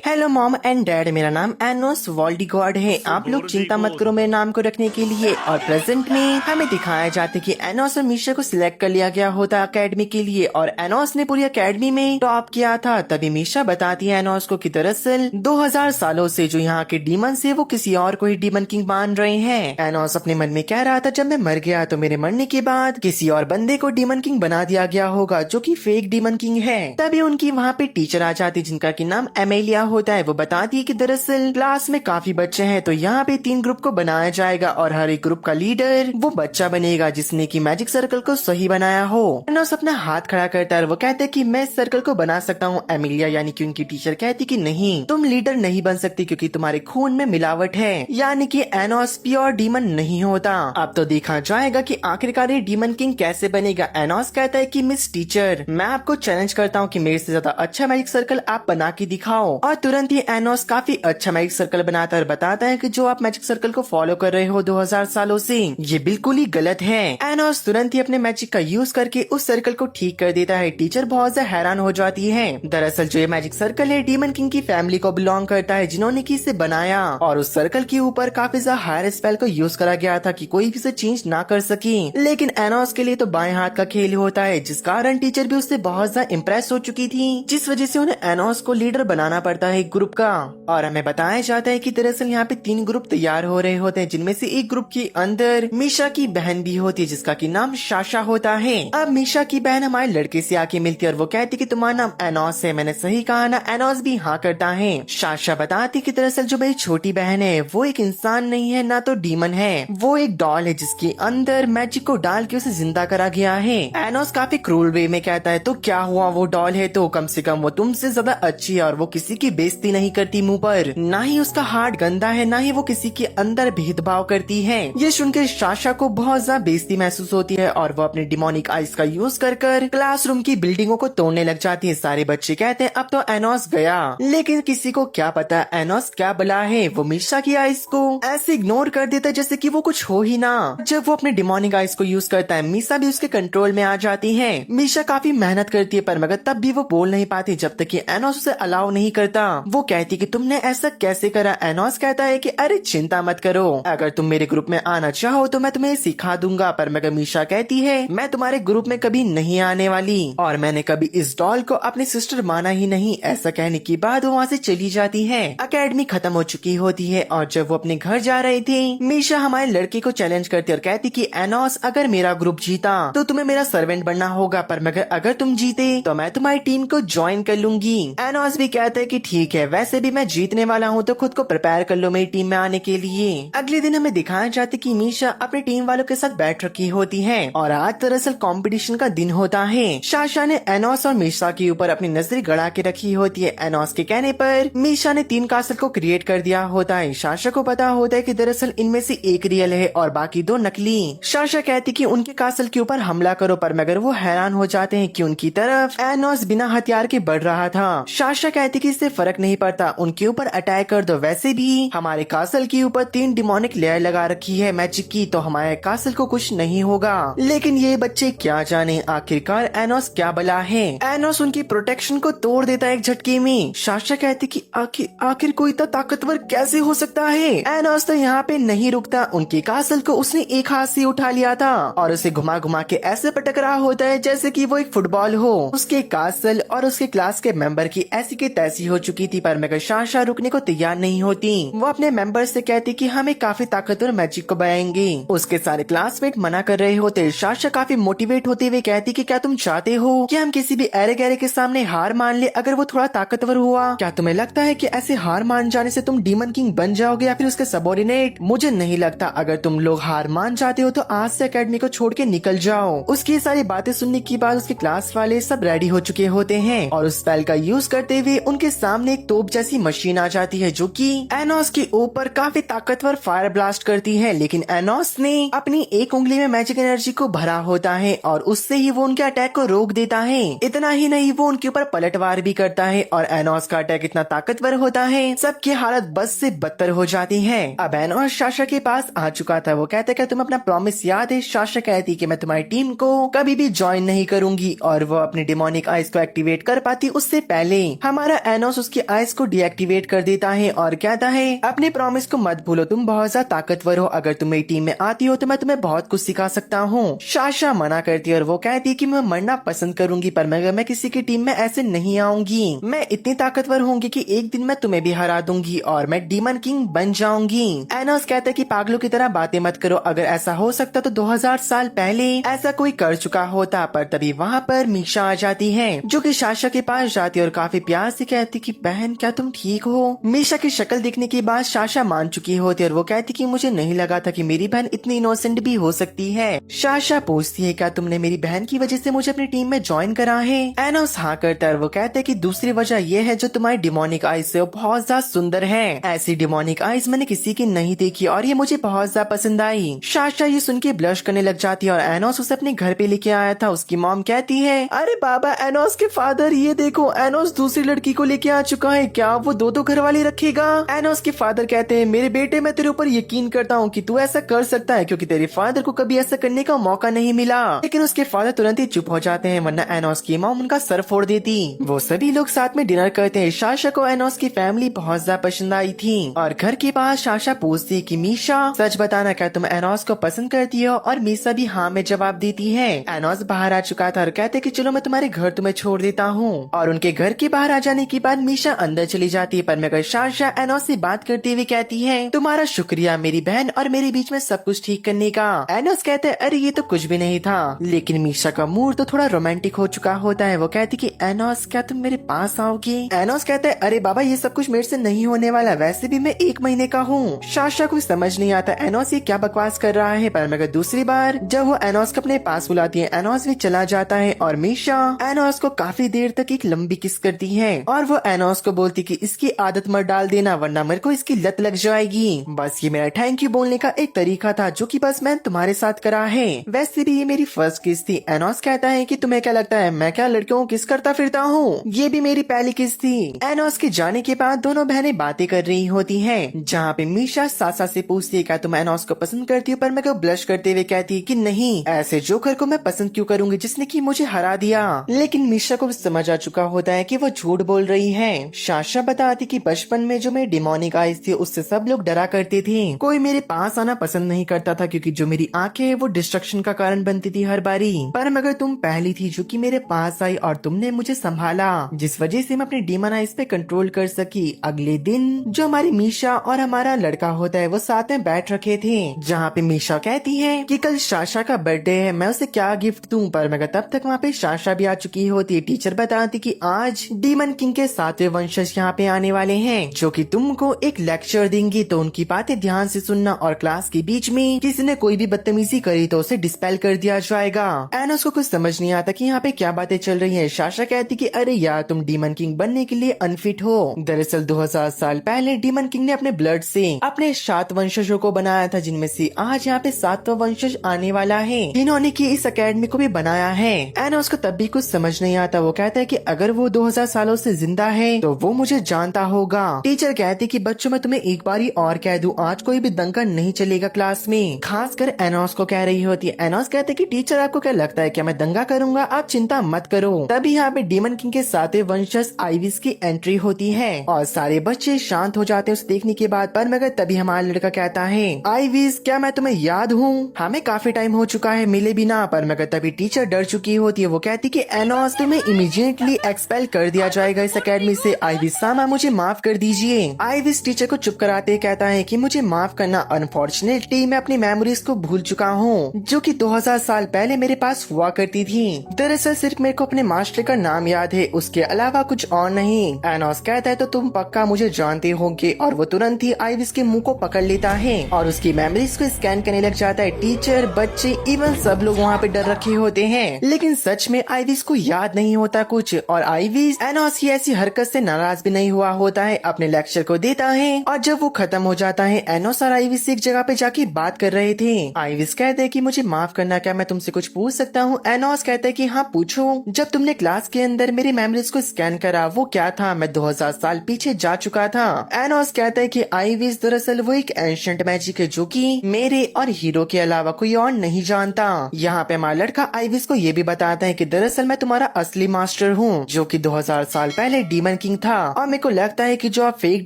हेलो मॉम एंड डैड, मेरा नाम एनोस वॉल्डिगॉर्ड है, आप लोग चिंता मत करो मेरे नाम को रखने के लिए। और प्रेजेंट में हमें दिखाया जाता है कि एनोस और मीशा को सिलेक्ट कर लिया गया होता अकेडमी के लिए और एनोस ने पूरी अकेडमी में टॉप किया था। तभी मीशा बताती है एनोस को कि दरअसल 2000 सालों से जो यहाँ के डीमन से वो किसी और को ही डीमन किंग मान रहे हैं। एनोस अपने मन में कह रहा था जब मैं मर गया तो मेरे मरने के बाद किसी और बंदे को डीमन किंग बना दिया गया होगा जो कि फेक डीमन किंग है। तभी उनकी वहाँ पे टीचर आ जाती जिनका की नाम एमेलिया होता है। वो बताती है कि दरअसल क्लास में काफी बच्चे हैं तो यहाँ पे 3 ग्रुप को बनाया जाएगा और हर एक ग्रुप का लीडर वो बच्चा बनेगा जिसने की मैजिक सर्कल को सही बनाया हो। एनोस अपना हाथ खड़ा करता है। वो कहते हैं कि मैं इस सर्कल को बना सकता हूँ। एमिलिया यानी कि उनकी टीचर कहती कि नहीं, तुम लीडर नहीं बन सकती क्योंकि तुम्हारे खून में मिलावट है, यानी कि एनोस प्योर डीमन नहीं होता। अब तो देखा जाएगा कि आखिरकार ये डीमन किंग कैसे बनेगा। एनोस कहता है कि मिस टीचर, मैं आपको चैलेंज करता हूँ कि मेरे से ज्यादा अच्छा मैजिक सर्कल आप बना के दिखाओ। और तुरंत ही एनोस काफी अच्छा मैजिक सर्कल बनाता है और बताता है कि जो आप मैजिक सर्कल को फॉलो कर रहे हो 2000 सालों से, ये बिल्कुल ही गलत है। एनोस तुरंत ही अपने मैजिक का यूज करके उस सर्कल को ठीक कर देता है। टीचर बहुत ज्यादा हैरान हो जाती है। दरअसल जो ये मैजिक सर्कल है डीमन किंग की फैमिली को बिलोंग करता है जिन्होंने की इसे बनाया और उस सर्कल के ऊपर काफी ज्यादा हायर स्पेल को यूज करा गया था कि कोई भी इसे चेंज ना कर सके। लेकिन एनोस के लिए तो बाएं हाथ का खेल होता है, जिस कारण टीचर भी उससे बहुत ज्यादा इम्प्रेस हो चुकी थी, जिस वजह से उन्हें एनोस को लीडर बनाना पड़ता है एक ग्रुप का। और हमें बताया जाता है कि दरअसल यहाँ पे 3 ग्रुप तैयार हो रहे होते हैं, जिनमें से एक ग्रुप के अंदर मीशा की बहन भी होती है जिसका की नाम शाशा होता है। अब मीशा की बहन हमारे लड़के से आके मिलती है और वो कहती कि तुम्हारा नाम एनोस है। मैंने सही कहा ना? एनोस भी हाँ करता है। शाशा बताती कि दरअसल जो मेरी छोटी बहन है वो एक इंसान नहीं है ना तो डीमन है, वो एक डॉल है जिसके अंदर मैजिक को डाल के उसे जिंदा करा गया है। एनोस काफी क्रूल वे में कहता है तो क्या हुआ, वो डॉल है तो कम से कम वो तुमसे ज्यादा अच्छी है और वो किसी की बेइज्जती नहीं करती मुंह पर, ना ही उसका हार्ट गंदा है, ना ही वो किसी के अंदर भेदभाव करती है। ये सुनकर शाशा को बहुत ज्यादा बेइज्जती महसूस होती है और वो अपने डिमोनिक आइस का यूज कर क्लासरूम की बिल्डिंगों को तोड़ने लग जाती है। सारे बच्चे कहते हैं अब तो एनोस गया, लेकिन किसी को क्या पता एनोस क्या बला है। वो मीशा की आइस को ऐसे इग्नोर कर देता है जैसे कि वो कुछ हो ही ना। जब वो अपने डिमोनिक आइस को यूज करता है मीशा भी उसके कंट्रोल में आ जाती है। मीशा काफी मेहनत करती है पर मगर तब भी वो बोल नहीं पाती जब तक कि एनोस उसे अलाउ नहीं करता। वो कहती कि तुमने ऐसा कैसे करा। एनोस कहता है कि अरे चिंता मत करो, अगर तुम मेरे ग्रुप में आना चाहो तो मैं तुम्हें सिखा दूंगा। पर मगर मीशा कहती है मैं तुम्हारे ग्रुप में कभी नहीं आने वाली और मैंने कभी इस डॉल को अपनी सिस्टर माना ही नहीं। ऐसा कहने के बाद वो वहाँ से चली जाती है। अकेडमी खत्म हो चुकी होती है और जब वो अपने घर जा रही थी मीशा हमारे लड़के को चैलेंज करती और कहती कि एनोस अगर मेरा ग्रुप जीता तो तुम्हें मेरा सर्वेंट बनना होगा, पर मगर अगर तुम जीते तो मैं तुम्हारी टीम को ज्वाइन कर लूंगी। एनोस भी कहते हैं कि ठीक है, वैसे भी मैं जीतने वाला हूँ तो खुद को प्रिपेयर कर लो मेरी टीम में आने के लिए। अगले दिन हमें दिखाया जाता है कि मीशा अपनी टीम वालों के साथ बैठ रखी होती है और आज दरअसल कंपटीशन का दिन होता है। साशा ने एनोस और मीशा के ऊपर अपनी नजर गड़ा के रखी होती है। एनोस के कहने पर मीशा ने 3 कासल को क्रिएट कर दिया होता है। साशा को पता होता है कि दरअसल इनमें से एक रियल है और बाकी 2 नकली। साशा कहती कि उनके कासल के ऊपर हमला करो, पर मगर वो हैरान हो जाते हैं कि उनकी तरफ एनोस बिना हथियार के बढ़ रहा था। साशा कहती कि इससे फर्क नहीं पड़ता, उनके ऊपर अटैक कर दो, वैसे भी हमारे कासल के ऊपर 3 डिमोनिक लेयर लगा रखी है मैजिक की, तो हमारे कासल को कुछ नहीं होगा। लेकिन ये बच्चे क्या जाने आखिरकार एनोस क्या बला है। एनोस उनकी प्रोटेक्शन को तोड़ देता है एक झटके में। साशा कहती कि आखिर कोई इतना ताकतवर कैसे हो सकता है। एनोस तो यहाँ पे नहीं रुकता, उनके कासल को उसने एक हाथ से उठा लिया था और उसे घुमा घुमा के ऐसे पटक रहा होता है जैसे कि वो एक फुटबॉल हो। उसके कासल और उसके क्लास के मेंबर की ऐसी की तैसी हो चुकी थी, पर मगर साशा रुकने को तैयार नहीं होती। वो अपने मेंबर से कहती कि हमें काफी ताकतवर मैजिक को बनाएंगे। उसके सारे क्लासमेट मना कर रहे होते। साशा काफी मोटिवेट होते हुए कहती कि क्या तुम चाहते हो कि हम किसी भी एरे गैरे के सामने हार मान ले अगर वो थोड़ा ताकतवर हुआ? क्या तुम्हें लगता है कि ऐसे हार मान जाने से तुम डीमन किंग बन जाओगे या फिर उसके सबॉर्डिनेट? मुझे नहीं लगता। अगर तुम लोग हार मान जाते हो तो आज से एकेडमी को छोड़ के निकल जाओ। उसकी ये सारी बातें सुनने के बाद उसके क्लास वाले सब रेडी हो चुके होते हैं और उस स्पेल का यूज करते हुए उनके सामने एक तोप जैसी मशीन आ जाती है जो कि एनोस के ऊपर काफी ताकतवर फायर ब्लास्ट करती है। लेकिन एनोस ने अपनी एक उंगली में मैजिक एनर्जी को भरा होता है और उससे ही वो उनके अटैक को रोक देता है। इतना ही नहीं, वो उनके ऊपर पलटवार भी करता है और एनोस का अटैक इतना ताकतवर होता है सबकी हालत बस से बदतर हो जाती है। अब एनोस साशा के पास आ चुका था। वो कहता है कि तुम अपना प्रॉमिस याद है? साशा कहती कि मैं तुम्हारी टीम को कभी भी ज्वाइन नहीं करूंगी और वो अपनी डिमोनिक आइज को एक्टिवेट कर पाती उससे पहले हमारा एनोस उसकी आइज को डीएक्टिवेट कर देता है और कहता है अपने प्रॉमिस को मत भूलो, तुम बहुत ज्यादा ताकतवर हो, अगर तुम मेरी टीम में आती हो तो मैं तुम्हें बहुत कुछ सिखा सकता हूँ। साशा मना करती है और वो कहती है कि मैं मरना पसंद करूंगी, पर मगर मैं किसी की टीम में ऐसे नहीं आऊंगी। मैं इतनी ताकतवर होंगी कि एक दिन मैं तुम्हें भी हरा दूंगी और मैं डीमन किंग बन जाऊंगी। एनोस कहता है कि पागलों की तरह बातें मत करो, अगर ऐसा हो सकता तो 2000 साल पहले ऐसा कोई कर चुका होता। पर तभी वहाँ पर मीशा आ जाती है जो कि साशा के पास जाती है और काफी प्यार से कहती कि बहन क्या तुम ठीक हो? मीशा की शक्ल देखने के बाद साशा मान चुकी होती है और वो कहती कि मुझे नहीं लगा था कि मेरी बहन इतनी इनोसेंट भी हो सकती है। साशा पूछती है क्या तुमने मेरी बहन की वजह से मुझे अपनी टीम में ज्वाइन करा है? एनोस हाँ करता है और वो कहते हैं कि दूसरी वजह ये है जो तुम्हारी डिमोनिक आइज से बहुत ज्यादा सुंदर है। ऐसी डिमोनिक आइज मैंने किसी की नहीं देखी और ये मुझे बहुत ज्यादा पसंद आई। साशा ये सुन के ब्लश करने लग जाती है और एनोस उसे अपने घर पे लेके आया था। उसकी मॉम कहती है अरे बाबा, एनोस के फादर ये देखो, एनोस दूसरी लड़की को लेके आ चुका है, क्या वो 2 घर वाली रखेगा? एनोस के फादर कहते हैं मेरे बेटे, मैं तेरे ऊपर यकीन करता हूँ कि तू ऐसा कर सकता है क्योंकि तेरे फादर को कभी ऐसा करने का मौका नहीं मिला। लेकिन उसके फादर तुरंत ही चुप हो जाते हैं वरना एनोस की मॉम उनका सर फोड़ देती। वो सभी लोग साथ में डिनर करते हैं। साशा को एनोस की फैमिली बहुत ज्यादा पसंद आई थी और घर के पास साशा पूछती कि मीशा सच बताना क्या तुम एनोस को पसंद करती हो? और मीशा भी हाँ में जवाब देती है। एनोस बाहर आ चुका था और कहते कि चलो मैं तुम्हारे घर तुम्हें छोड़ देता हूँ। और उनके घर के बाहर आ जाने के बाद मीशा अंदर चली जाती है, पर मगर साशा एनोस से बात करते हुए कहती है तुम्हारा शुक्रिया मेरी बहन और मेरे बीच में सब कुछ ठीक करने का। एनोस कहते हैं अरे ये तो कुछ भी नहीं था। लेकिन मीशा का मूड तो थोड़ा रोमांटिक हो चुका होता है। वो कहती कि एनोस क्या तुम मेरे पास आओगे? एनोस कहते हैं अरे बाबा ये सब कुछ मेरे से नहीं होने वाला, वैसे भी मैं 1 महीने का हूँ। साशा को समझ नहीं आता एनोस ये क्या बकवास कर रहा है, पर मगर दूसरी बार जब वो एनोस को अपने पास बुलाती है एनोस भी चला जाता है और मीशा एनोस को काफी देर तक एक लंबी किस करती है और वो एनोस को बोलती कि इसकी आदत मत डाल देना वरना मेरे को इसकी लत लग जाएगी। बस ये मेरा थैंक यू बोलने का एक तरीका था जो कि बस मैं तुम्हारे साथ करा है। वैसे भी ये मेरी फर्स्ट किस थी। एनोस कहता है कि तुम्हें क्या लगता है मैं क्या लड़कियों को किस करता फिरता हूँ? ये भी मेरी पहली किस थी। एनोस के जाने के बाद दोनों बहनें बातें कर रही होती हैं जहाँ पे मीशा सासा से पूछती है क्या तुम एनोस को पसंद करती हो, पर मैं ब्लश करते हुए कहती है कि नहीं, ऐसे जोकर को मैं पसंद क्यों करूंगी जिसने कि मुझे हरा दिया। लेकिन मीशा को समझ आ चुका होता है कि वो झूठ बोल रही है। साशा बताती कि बचपन में जो मेरी डिमोनिक आइज थी उससे सब लोग डरा करते थे, कोई मेरे पास आना पसंद नहीं करता था क्योंकि जो मेरी आंखें वो डिस्ट्रक्शन का कारण बनती थी हर बारी। पर मगर तुम पहली थी जो कि मेरे पास आई और तुमने मुझे संभाला जिस वजह से मैं अपनी डीमन आइज पे कंट्रोल कर सकी। अगले दिन जो हमारी मीशा और हमारा लड़का होता है वो साथ में बैठ रखे थे जहाँ पे मीशा कहती है कि कल साशा का बर्थडे है, मैं उसे क्या गिफ्ट दूं, पर मगर तब तक वहाँ पे साशा भी आ चुकी होती है। टीचर बताती कि आज आज डीमन किंग के 7वें वंशज यहाँ पे आने वाले हैं, जो कि तुमको एक लेक्चर देंगी, तो उनकी बातें ध्यान से सुनना और क्लास के बीच में किसी ने कोई भी बदतमीजी करी तो उसे डिस्पेल कर दिया जाएगा। एनोस को कुछ समझ नहीं आता कि यहाँ पे क्या बातें चल रही हैं। साशा कहती कि अरे यार तुम डीमन किंग बनने के लिए अनफिट हो। दरअसल 2000 साल पहले डीमन किंग ने अपने ब्लड से अपने 7 वंशजों को बनाया था, जिनमें से आज यहाँ पे 7वां वंशज आने वाला है, जिन्होंने की इस अकेडमी को भी बनाया है। एनोस को तब भी कुछ समझ नहीं आता। वो कहता है कि अगर वो 2000 सालों से जिंदा है तो वो मुझे जानता होगा। टीचर कहती कि बच्चों मैं तुम्हें एक बारी और कह दूं, आज कोई भी दंगा नहीं चलेगा क्लास में। खासकर एनोस को कह रही होती है। एनोस कहते कि टीचर आपको क्या लगता है क्या मैं दंगा करूंगा? आप चिंता मत करो। तभी यहाँ पे डीमन किंग के 7वें वंशज आइविस की एंट्री होती है और सारे बच्चे शांत हो जाते हैं उसे देखने के बाद। पर मगर तभी हमारा लड़का कहता है आइविस क्या मैं तुम्हें याद हूँ? हमें काफी टाइम हो चुका है मिले भी ना। पर मगर तभी टीचर डर चुकी होती है। वो कहती कि एनोस तुम्हें इमीडिएटली एक्सपेल कर दिया जाएगा इस अकेडमी से। आइविस सामा मुझे माफ कर दीजिए। आइविस टीचर को चुप कराते कहता है कि मुझे माफ करना, अनफॉर्चुनेटली मैं अपनी मेमोरीज को भूल चुका हूँ जो कि 2000 साल पहले मेरे पास हुआ करती थी। दरअसल सिर्फ मेरे को अपने मास्टर का नाम याद है, उसके अलावा कुछ और नहीं। एनोस कहता है तो तुम पक्का मुझे जानते होंगे, और वो तुरंत ही आइविस के मुंह को पकड़ लेता है और उसकी मेमोरीज को स्कैन करने लग जाता है। टीचर, बच्चे, इवन सब लोग वहाँ पे डर रखे होते हैं, लेकिन सच में आइविस को याद नहीं होता कुछ। और आइविस एनोस की ऐसी हरकत से नाराज भी नहीं हुआ होता है, अपने लेक्चर को देता है। और जब वो खत्म हो जाता है, एनोस और आइविस एक जगह पे जाके बात कर रहे थे। आइविस कहते हैं कि मुझे माफ करना, क्या मैं तुमसे कुछ पूछ सकता हूँ? एनोस कहता है कि हाँ पूछो। जब तुमने क्लास के अंदर मेरी मेमोरीज को स्कैन करा वो क्या था? मैं 2000 साल पीछे जा चुका था। एनोस कहता है कि आइविस दरअसल वो एक एंशिएंट मैजिक है जो कि मेरे और हीरो के अलावा कोई और नहीं जानता। यहाँ पे हमारा लड़का आइविस को ये भी बताता है कि दरअसल मैं तुम्हारा असली मास्टर हूँ, जो कि 2000 साल पहले डीमन किंग था। और मेरे को लगता है कि जो आप फेक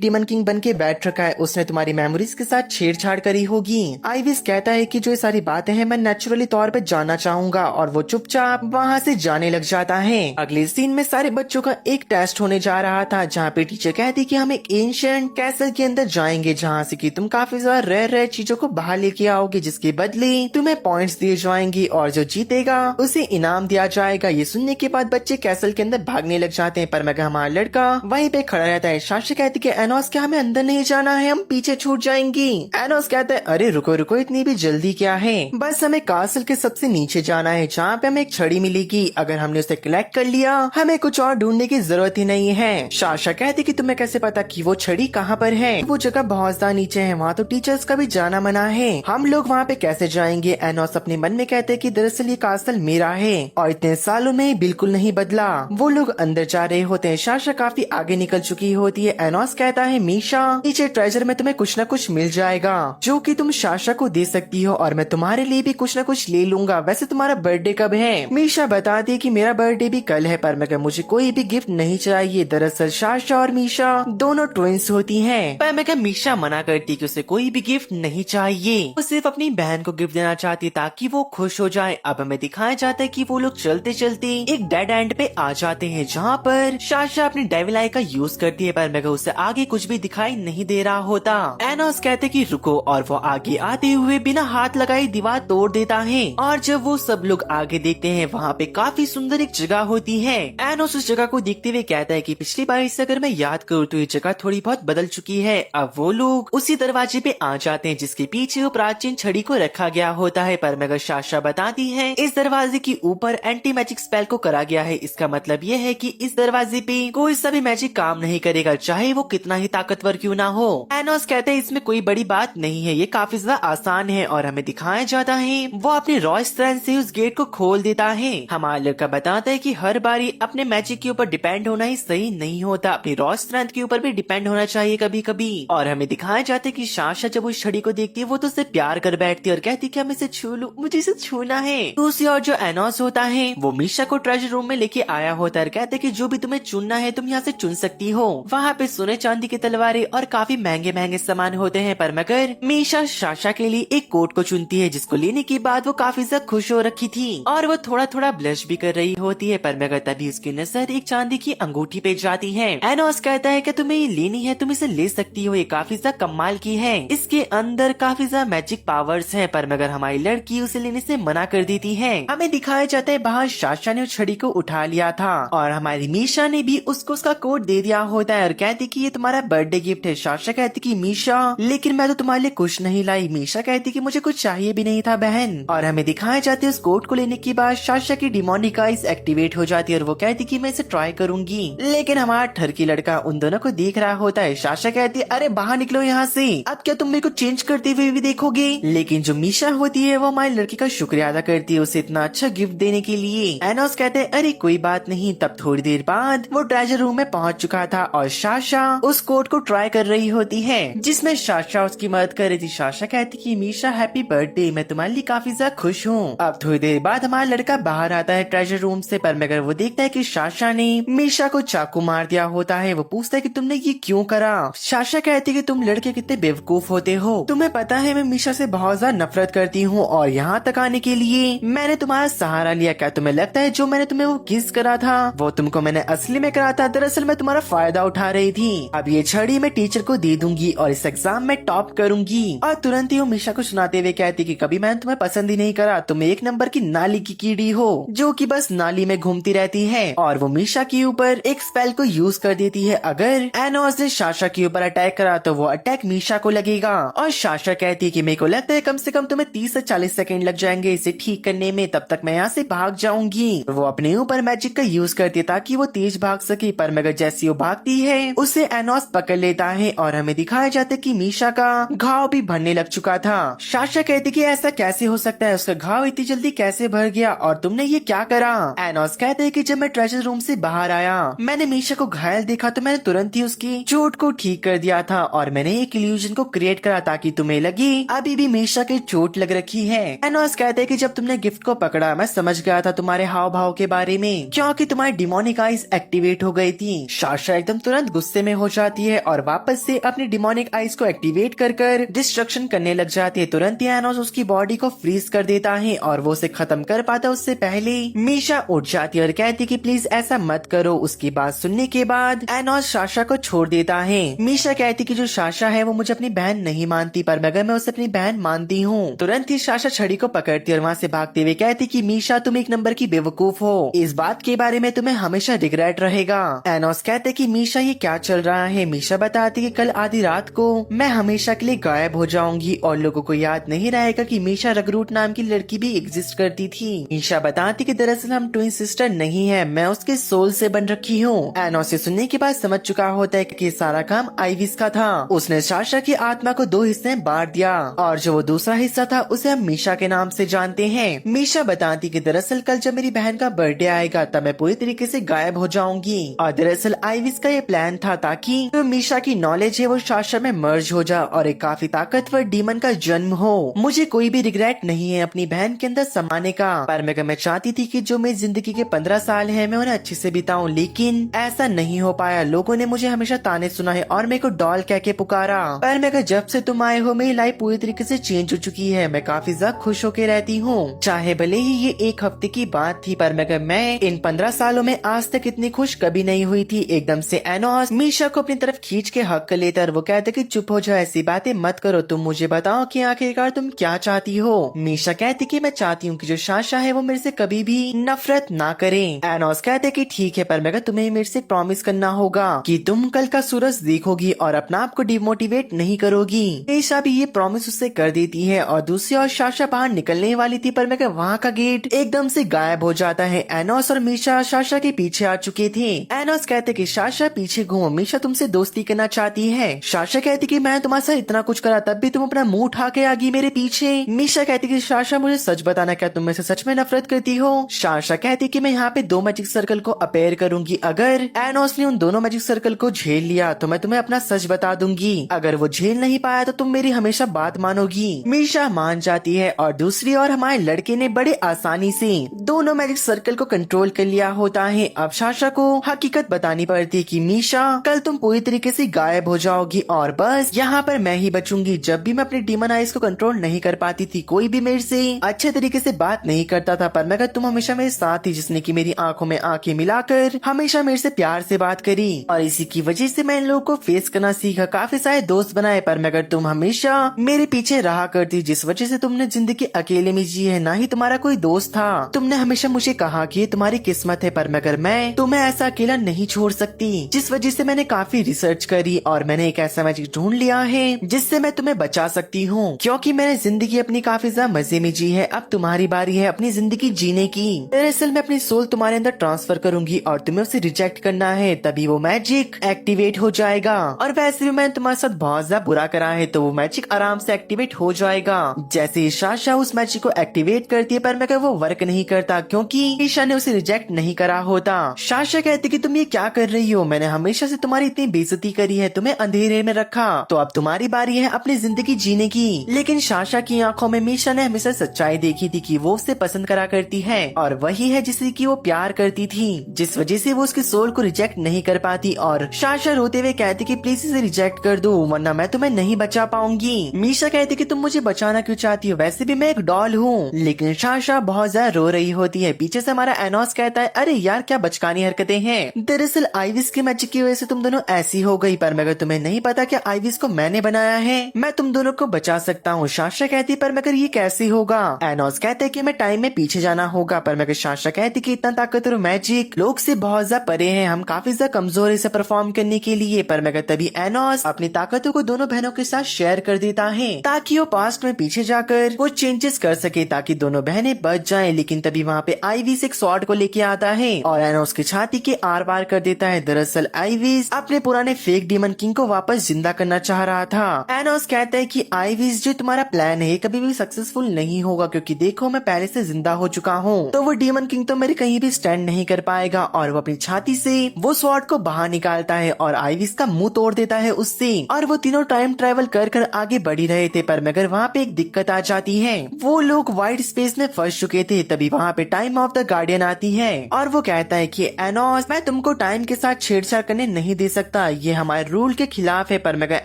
डीमन किंग बन के बैठ रखा है उसने तुम्हारी मेमोरीज के साथ छेड़छाड़ करी होगी। आइविस कहता है कि जो ये सारी बातें हैं मैं नेचुरली तौर पे जानना चाहूंगा, और वो चुपचाप वहाँ से जाने लग जाता है। अगले सीन में सारे बच्चों का एक टेस्ट होने जा रहा था, जहाँ पे टीचर कहती कि हम एक एंशिएंट कैसल के अंदर जाएंगे, जहाँ से कि तुम काफी ज्यादा रेयर चीजों को बाहर लेके आओगे, जिसके बदले तुम्हें पॉइंट्स दिए जाएंगे और जो जीतेगा उसे इनाम दिया जाएगा। ये सुनने के बाद बच्चे कैसल के अंदर भागने लग जाते हैं, पर मगर हमारा लड़का वहीं पे खड़ा रहता है। साशा कहती कि एनोस क्या हमें अंदर नहीं जाना है, हम पीछे छूट जाएंगी। एनोस कहता है अरे रुको रुको, इतनी भी जल्दी क्या है, बस हमें कासल के सबसे नीचे जाना है, जहाँ पे हमें एक छड़ी मिलेगी। अगर हमने उसे कलेक्ट कर लिया हमें कुछ और ढूंढने की जरूरत ही नहीं है। साशा कहती कि तुम्हें कैसे पता कि वो छड़ी कहाँ पर है? वो जगह बहुत ज्यादा नीचे है, वहाँ तो टीचर्स का भी जाना मना है, हम लोग वहाँ पे कैसे जाएंगे? एनोस अपने मन में कहते कि दरअसल ये कासल मेरा है और इतने सालों में बिल्कुल नहीं बदला। वो लोग अंदर जा रहे होते हैं। साशा काफी आगे निकल चुकी होती है। एनोस कहता है मीशा नीचे ट्रेजर में तुम्हें कुछ न कुछ मिल जाएगा जो कि तुम साशा को दे सकती हो, और मैं तुम्हारे लिए भी कुछ न कुछ ले लूंगा। वैसे तुम्हारा बर्थडे कब है? मीशा बताती है कि मेरा बर्थडे भी कल है, पर मगर मुझे कोई भी गिफ्ट नहीं चाहिए। दरअसल साशा और मीशा दोनों ट्विंस होती हैं, पर मगर मीशा मना करती कि उसे कोई भी गिफ्ट नहीं चाहिए, वो सिर्फ अपनी बहन को गिफ्ट देना चाहती ताकि वो खुश हो जाए। अब हमें दिखाया जाता है कि वो लोग चलते चलते एक डेड एंड पे आ जाते हैं, जहाँ पर साशा अपनी डेविल आई का यूज करती है, पर मगर उसे आगे कुछ भी दिखाई नहीं दे रहा होता। एनोस कहते कि रुको, और वो आगे आते हुए बिना हाथ लगाए दीवार तोड़ देता है। और जब वो सब लोग आगे देखते हैं वहाँ पे काफी सुंदर एक जगह होती है। एनोस उस जगह को देखते हुए कहता है कि पिछली बार से अगर मैं याद करूँ तो ये जगह थोड़ी बहुत बदल चुकी है। अब वो लोग उसी दरवाजे पे आ जाते हैं जिसके पीछे वो प्राचीन छड़ी को रखा गया होता है, पर मगर साशा बताती है इस दरवाजे के ऊपर एंटी मैजिक स्पेल को करा गया है। इसका मतलब ये है कि इस दरवाजे पे कोई सा भी मैजिक काम नहीं करेगा, चाहे वो कितना ही ताकतवर क्यों ना हो। एनोस कहते हैं इसमें कोई बड़ी बात नहीं है, ये काफी ज्यादा आसान है। और हमें दिखाया जाता है वो अपने रॉ स्ट्रेंथ से उस गेट को खोल देता है। हमारा लड़का बताता है कि हर बारी अपने मैजिक के ऊपर डिपेंड होना ही सही नहीं होता, अपनी रॉ स्ट्रेंथ के ऊपर भी डिपेंड होना चाहिए कभी कभी। और हमें दिखाया जाता है कि साशा जब उस छड़ी को देखती है वो तो उसे प्यार कर बैठती है और कहती है कि हम इसे छू लूं, मुझे इसे छूना है। दूसरी ओर जो एनोस होता है वो मीशा को ट्रेजर रूम में लेके आया होता है, कहते कि जो भी तुम्हें चुनना है तुम यहाँ से चुन सकती हो। वहाँ पे सोने चांदी की तलवारें और काफी महंगे महंगे सामान होते हैं, पर मगर मीशा साशा के लिए एक कोट को चुनती है, जिसको लेने के बाद वो काफी ज्यादा खुश हो रखी थी और वो थोड़ा थोड़ा ब्लश भी कर रही होती है, पर मगर तभी उसकी नजर एक चांदी की अंगूठी पे जाती है। एनोस कहता है कि तुम्हें ये लेनी है, तुम इसे ले सकती हो, ये काफी ज्यादा कमाल की है, इसके अंदर काफी ज्यादा मैजिक पावर्स हैं। पर मगर हमारी लड़की उसे लेने से मना कर देती है। हमें दिखाया जाता है बाहर साशा ने उस छड़ी को उठा लिया था और हमारी हमारी मीशा ने भी उसको उसका कोड दे दिया होता है और कहती कि ये तुम्हारा बर्थडे गिफ्ट है। साशा कहती कि मीशा लेकिन मैं तो तुम्हारे लिए कुछ नहीं लाई। मीशा कहती कि मुझे कुछ चाहिए भी नहीं था बहन। और हमें दिखाया जाता है उस कोड को लेने के बाद साशा की डिमोनिक आइज एक्टिवेट हो जाती है और वो कहती कि मैं इसे ट्राई करूंगी। लेकिन हमारा ठरकी लड़का उन दोनों को देख रहा होता है। साशा कहती है अरे बाहर निकलो यहाँ से, अब क्या तुम मेरे को चेंज करते हुए भी देखोगे। लेकिन जो मीशा होती है वो हमारे लड़के का शुक्रिया अदा करती है उसे इतना अच्छा गिफ्ट देने के लिए। एनोस कहते हैं अरे कोई बात नहीं। तब थोड़ी देर बाद वो ट्रेजर रूम में पहुंच चुका था और साशा उस कोड को ट्राई कर रही होती है जिसमें साशा उसकी मदद कर रही थी। साशा कहती कि मीशा हैप्पी बर्थडे, मैं तुम्हारे लिए काफी ज्यादा खुश हूँ। अब थोड़ी देर बाद हमारा लड़का बाहर आता है ट्रेजर रूम से, पर मगर वो देखता है कि साशा ने मीशा को चाकू मार दिया होता है। वो पूछता है कि तुमने ये क्यों करा। साशा कहती है कि तुम लड़के कितने बेवकूफ होते हो, तुम्हें पता है मैं मीशा से बहुत ज्यादा नफरत करती हूँ और यहाँ तक आने के लिए मैंने तुम्हारा सहारा लिया। क्या तुम्हें लगता है जो मैंने तुम्हें वो किस करा था वो तुमको मैंने असली में करा था? दरअसल मैं तुम्हारा फायदा उठा रही थी। अब ये छड़ी मैं टीचर को दे दूंगी और इस एग्जाम में टॉप करूंगी। और तुरंत ही वो मीशा को सुनाते हुए कहती कि कभी मैंने तुम्हें पसंद ही नहीं करा, तुम एक नंबर की नाली की कीड़ी हो जो कि बस नाली में घूमती रहती है। और वो मीशा के ऊपर एक स्पेल को यूज कर देती है, अगर एनोस ने साशा के ऊपर अटैक करा तो वो अटैक मीशा को लगेगा। और साशा कहती है कि मेरे को लगता है कम से कम तुम्हें 30 से 40 सेकंड लग जाएंगे इसे ठीक करने में, तब तक मैं यहाँ से भाग जाऊंगी। वो अपने ऊपर मैजिक का यूज करती है ताकि वो तेज भाग सके, पर मगर जैसी वो भागती है उसे एनोस पकड़ लेता है और हमें दिखाया जाता है कि मीशा का घाव भी भरने लग चुका था। साशा कहती कि ऐसा कैसे हो सकता है, उसका घाव इतनी जल्दी कैसे भर गया और तुमने ये क्या करा। एनोस कहते हैं कि जब मैं ट्रेजर रूम से बाहर आया मैंने मीशा को घायल देखा तो मैंने तुरंत ही उसकी चोट को ठीक कर दिया था और मैंने एक इल्यूजन को क्रिएट करा ताकि तुम्हें लगे अभी भी मीशा की चोट लग रखी है। एनोस कहते हैं कि जब तुमने गिफ्ट को पकड़ा मैं समझ गया था तुम्हारे हाव भाव के बारे में क्योंकि तुम्हारी डिमोनिक आइज एक्टिवेट हो गई थी। साशा एकदम तुरंत गुस्से में हो जाती है और वापस से अपनी डिमोनिक आइज को एक्टिवेट कर डिस्ट्रक्शन करने लग जाती है। तुरंत ही एनोस उसकी बॉडी को फ्रीज कर देता है और वो उसे खत्म कर पाता उससे पहले मीशा उठ जाती है और कहती कि प्लीज ऐसा मत करो। उसकी बात सुनने के बाद एनोस साशा को छोड़ देता है। मीशा कहती कि जो साशा है वो मुझे अपनी बहन नहीं मानती, पर मगर मैं उसे अपनी बहन मानती हूँ। तुरंत ही साशा छड़ी को पकड़ती और वहाँ से भागते हुए कहती कि मीशा तुम एक नंबर की बेवकूफ हो, इस बात के बारे में तुम्हें हमेशा रिग्रेट रहेगा। एनोस कहते कि मीशा ये क्या चल रहा है। मीशा बताती कि कल आधी रात को मैं हमेशा के लिए गायब हो जाऊंगी और लोगों को याद नहीं रहेगा कि मीशा रगरूट नाम की लड़की भी एग्जिस्ट करती थी। मीशा बताती कि दरअसल हम ट्विन सिस्टर नहीं है, मैं उसके सोल से बन रखी हूँ। एनोस से सुनने के बाद समझ चुका होता है कि सारा काम आइविस का था। उसने साशा की आत्मा को 2 हिस्से में बांट दिया और जो वो दूसरा हिस्सा था उसे हम मीशा के नाम से जानते हैं। मीशा बताती कि दरअसल कल जब मेरी बहन का बर्थडे आएगा तब मैं पूरी तरीके से गायब हो जाऊंगी और दरअसल आइविस का ये प्लान था ताकि जो मीशा की नॉलेज है वो साशा में मर्ज हो जाए और एक काफी ताकतवर डीमन का जन्म हो। मुझे कोई भी रिग्रेट नहीं है अपनी बहन के अंदर समाने का, पर मैं चाहती थी कि जो मेरी जिंदगी के 15 साल है मैं उन्हें अच्छे से बिताऊं, लेकिन ऐसा नहीं हो पाया। लोगों ने मुझे हमेशा ताने सुनाए और मेरे को डॉल कह के पुकारा, पर मैं जब से तुम आए हो मेरी लाइफ पूरी तरीके से चेंज हो चुकी है। मैं काफी ज्यादा खुश होके रहती हूँ, चाहे भले ही ये एक हफ्ते की बात थी, पर मैं इन 15 सालों में आज तक इतनी खुश कभी नहीं हुई थी। एकदम से एनोस मीशा को अपनी तरफ खींच के हक कर लेता और वो कहते कि चुप हो जाओ, ऐसी बातें मत करो, तुम मुझे बताओ कि आखिरकार तुम क्या चाहती हो। मीशा कहती कि मैं चाहती हूँ कि जो साशा है वो मेरे से कभी भी नफरत ना करे। एनोस कहते कि ठीक है, पर मैं तुम्हें मेरे से प्रॉमिस करना होगा कि तुम कल का सूरज देखोगी और अपना आप को डिमोटिवेट नहीं करोगी। मीशा भी ये प्रॉमिस उससे कर देती है और दूसरी ओर साशा बाहर निकलने वाली थी, पर वहाँ का गेट एकदम से गायब हो जाता है। एनोस और मीशा साशा के पीछे आ चुके थे। एनोस कहते कि साशा पीछे घूमो, मीशा तुमसे दोस्ती करना चाहती है। साशा कहती कि मैं तुम्हारे साथ इतना कुछ करा तब भी तुम अपना मुंह उठा के आ गई मेरे पीछे। मीशा कहती कि साशा मुझे सच बताना, क्या तुम मेरे से सच में नफरत करती हो। साशा कहती कि मैं यहाँ पे 2 मैजिक सर्कल को अपेयर करूंगी, अगर एनोस ने उन दोनों मैजिक सर्कल को झेल लिया तो मैं तुम्हें अपना सच बता दूंगी, अगर वो झेल नहीं पाया तो तुम मेरी हमेशा बात मानोगी। मीशा मान जाती है और दूसरी ओर हमारे लड़के ने बड़े आसानी से दोनों मैजिक सर्कल को कंट्रोल कर लिया होता है। अब साशा को हकीकत बतानी पड़ती कि मीशा कल तुम पूरी तरीके से गायब हो जाओगी और बस यहाँ पर मैं ही बचूंगी। जब भी मैं अपने डीमन आइज को कंट्रोल नहीं कर पाती थी, कोई भी मेरे से अच्छे तरीके से बात नहीं करता था, पर मगर तुम हमेशा मेरे साथ थी, जिसने की मेरी आंखों में आंखें मिलाकर हमेशा मेरे से प्यार से बात करी और इसी की वजह से मैं इन लोगों को फेस करना सीखा, काफी सारे दोस्त बनाए, पर मगर तुम हमेशा मेरे पीछे रहा करती, जिस वजह से तुमने जिंदगी अकेले में जी है, ना ही तुम्हारा कोई दोस्त था। तुमने हमेशा मुझे कहा कि ये तुम्हारी किस्मत है, पर मगर मैं तुम्हें ऐसा अकेला नहीं छोड़ सकती, जिस वजह से मैंने काफी रिसर्च करी और मैंने एक ऐसा मैजिक ढूंढ लिया है जिससे मैं तुम्हें बचा सकती हूँ, क्योंकि मैंने जिंदगी अपनी काफी ज्यादा मजे में जी है। अब तुम्हारी बारी है अपनी जिंदगी जीने की। दरअसल मैं अपनी सोल तुम्हारे अंदर ट्रांसफर करूंगी और तुम्हें उसे रिजेक्ट करना है, तभी वो मैजिक एक्टिवेट हो जाएगा। और वैसे भी मैंने तुम्हारे साथ बहुत ज्यादा बुरा करा है, तो वो मैजिक आराम से एक्टिवेट हो जाएगा। जैसे ही साशा उस मैजिक को एक्टिवेट करती है, पर मगर वो वर्क नहीं करता क्योंकि ईशा ने उसे रिजेक्ट नहीं करा होता। साशा कहती कि तुम ये क्या कर रही हो, मैंने हमेशा से तुम्हारी इतनी बेइज्जती करी है, तुम्हें अंधेरे में रखा, तो अब तुम्हारी बारी है अपनी जिंदगी जीने की। लेकिन साशा की आंखों में मीशा ने हमेशा सच्चाई देखी थी कि वो उसे पसंद करा करती है और वही है जिसे की वो प्यार करती थी, जिस वजह से वो उसके सोल को रिजेक्ट नहीं कर पाती। और साशा रोते हुए कहती कि प्लीज इसे रिजेक्ट कर दो, वरना मैं तुम्हें नहीं बचा पाऊंगी। मीशा कहती कि तुम मुझे बचाना क्यों चाहती हो, वैसे भी मैं एक डॉल हूँ। लेकिन साशा बहुत ज्यादा रो रही होती है। पीछे से हमारा एनोस कहता है, अरे यार क्या बचकानी हरकतें हैं, दरअसल आइविस के मैजिक की वजह से तुम दोनों ऐसी हो गई, पर मगर तुम्हें नहीं पता कि आइविस को मैंने बनाया है, मैं तुम दोनों को बचा सकता हूँ। साशा कहती पर मगर ये कैसे होगा। एनोस कहते कि मैं टाइम में पीछे जाना होगा, पर मगर साशा कहती कि इतना ताकतवर मैजिक लोग से बहुत ज्यादा परे है, हम काफी ज्यादा कमजोर है इसे परफॉर्म करने के लिए। पर मगर तभी एनोस अपनी ताकतों को दोनों बहनों के साथ शेयर कर देता है ताकि वो पास्ट में पीछे जाकर वो चेंजेस कर सके ताकि दोनों बहनें बच जाएं। लेकिन तभी वहाँ पे आइविस एक स्वॉर्ड को लेके आता है और एनोस की छाती के आर पार कर देता है। दरअसल आइविस अपने पुराने फेक डीमन किंग को वापस जिंदा करना चाह रहा था। एनोस कहता है कि आइविस जो तुम्हारा प्लान है कभी भी सक्सेसफुल नहीं होगा, क्योंकि देखो मैं पहले से जिंदा हो चुका हूँ, तो वो डीमन किंग तो मेरे कहीं भी स्टैंड नहीं कर पाएगा। और वो अपनी छाती से वो स्वॉर्ड को बाहर निकालता है और आइविस का मुंह तोड़ देता है उससे। और वो तीनों टाइम ट्रेवल कर कर आगे बढ़ ही रहे थे, पर मगर वहाँ पे एक दिक्कत आ जाती है, वो लोग व्हाइट स्पेस में फंस चुके थे। तभी वहाँ पे टाइम ऑफ द गार्डियन आती है और वो कहता है कि एनोस मैं तुमको टाइम के साथ छेड़छाड़ करने नहीं दे सकता, ये हमारे रूल के खिलाफ है। पर मगर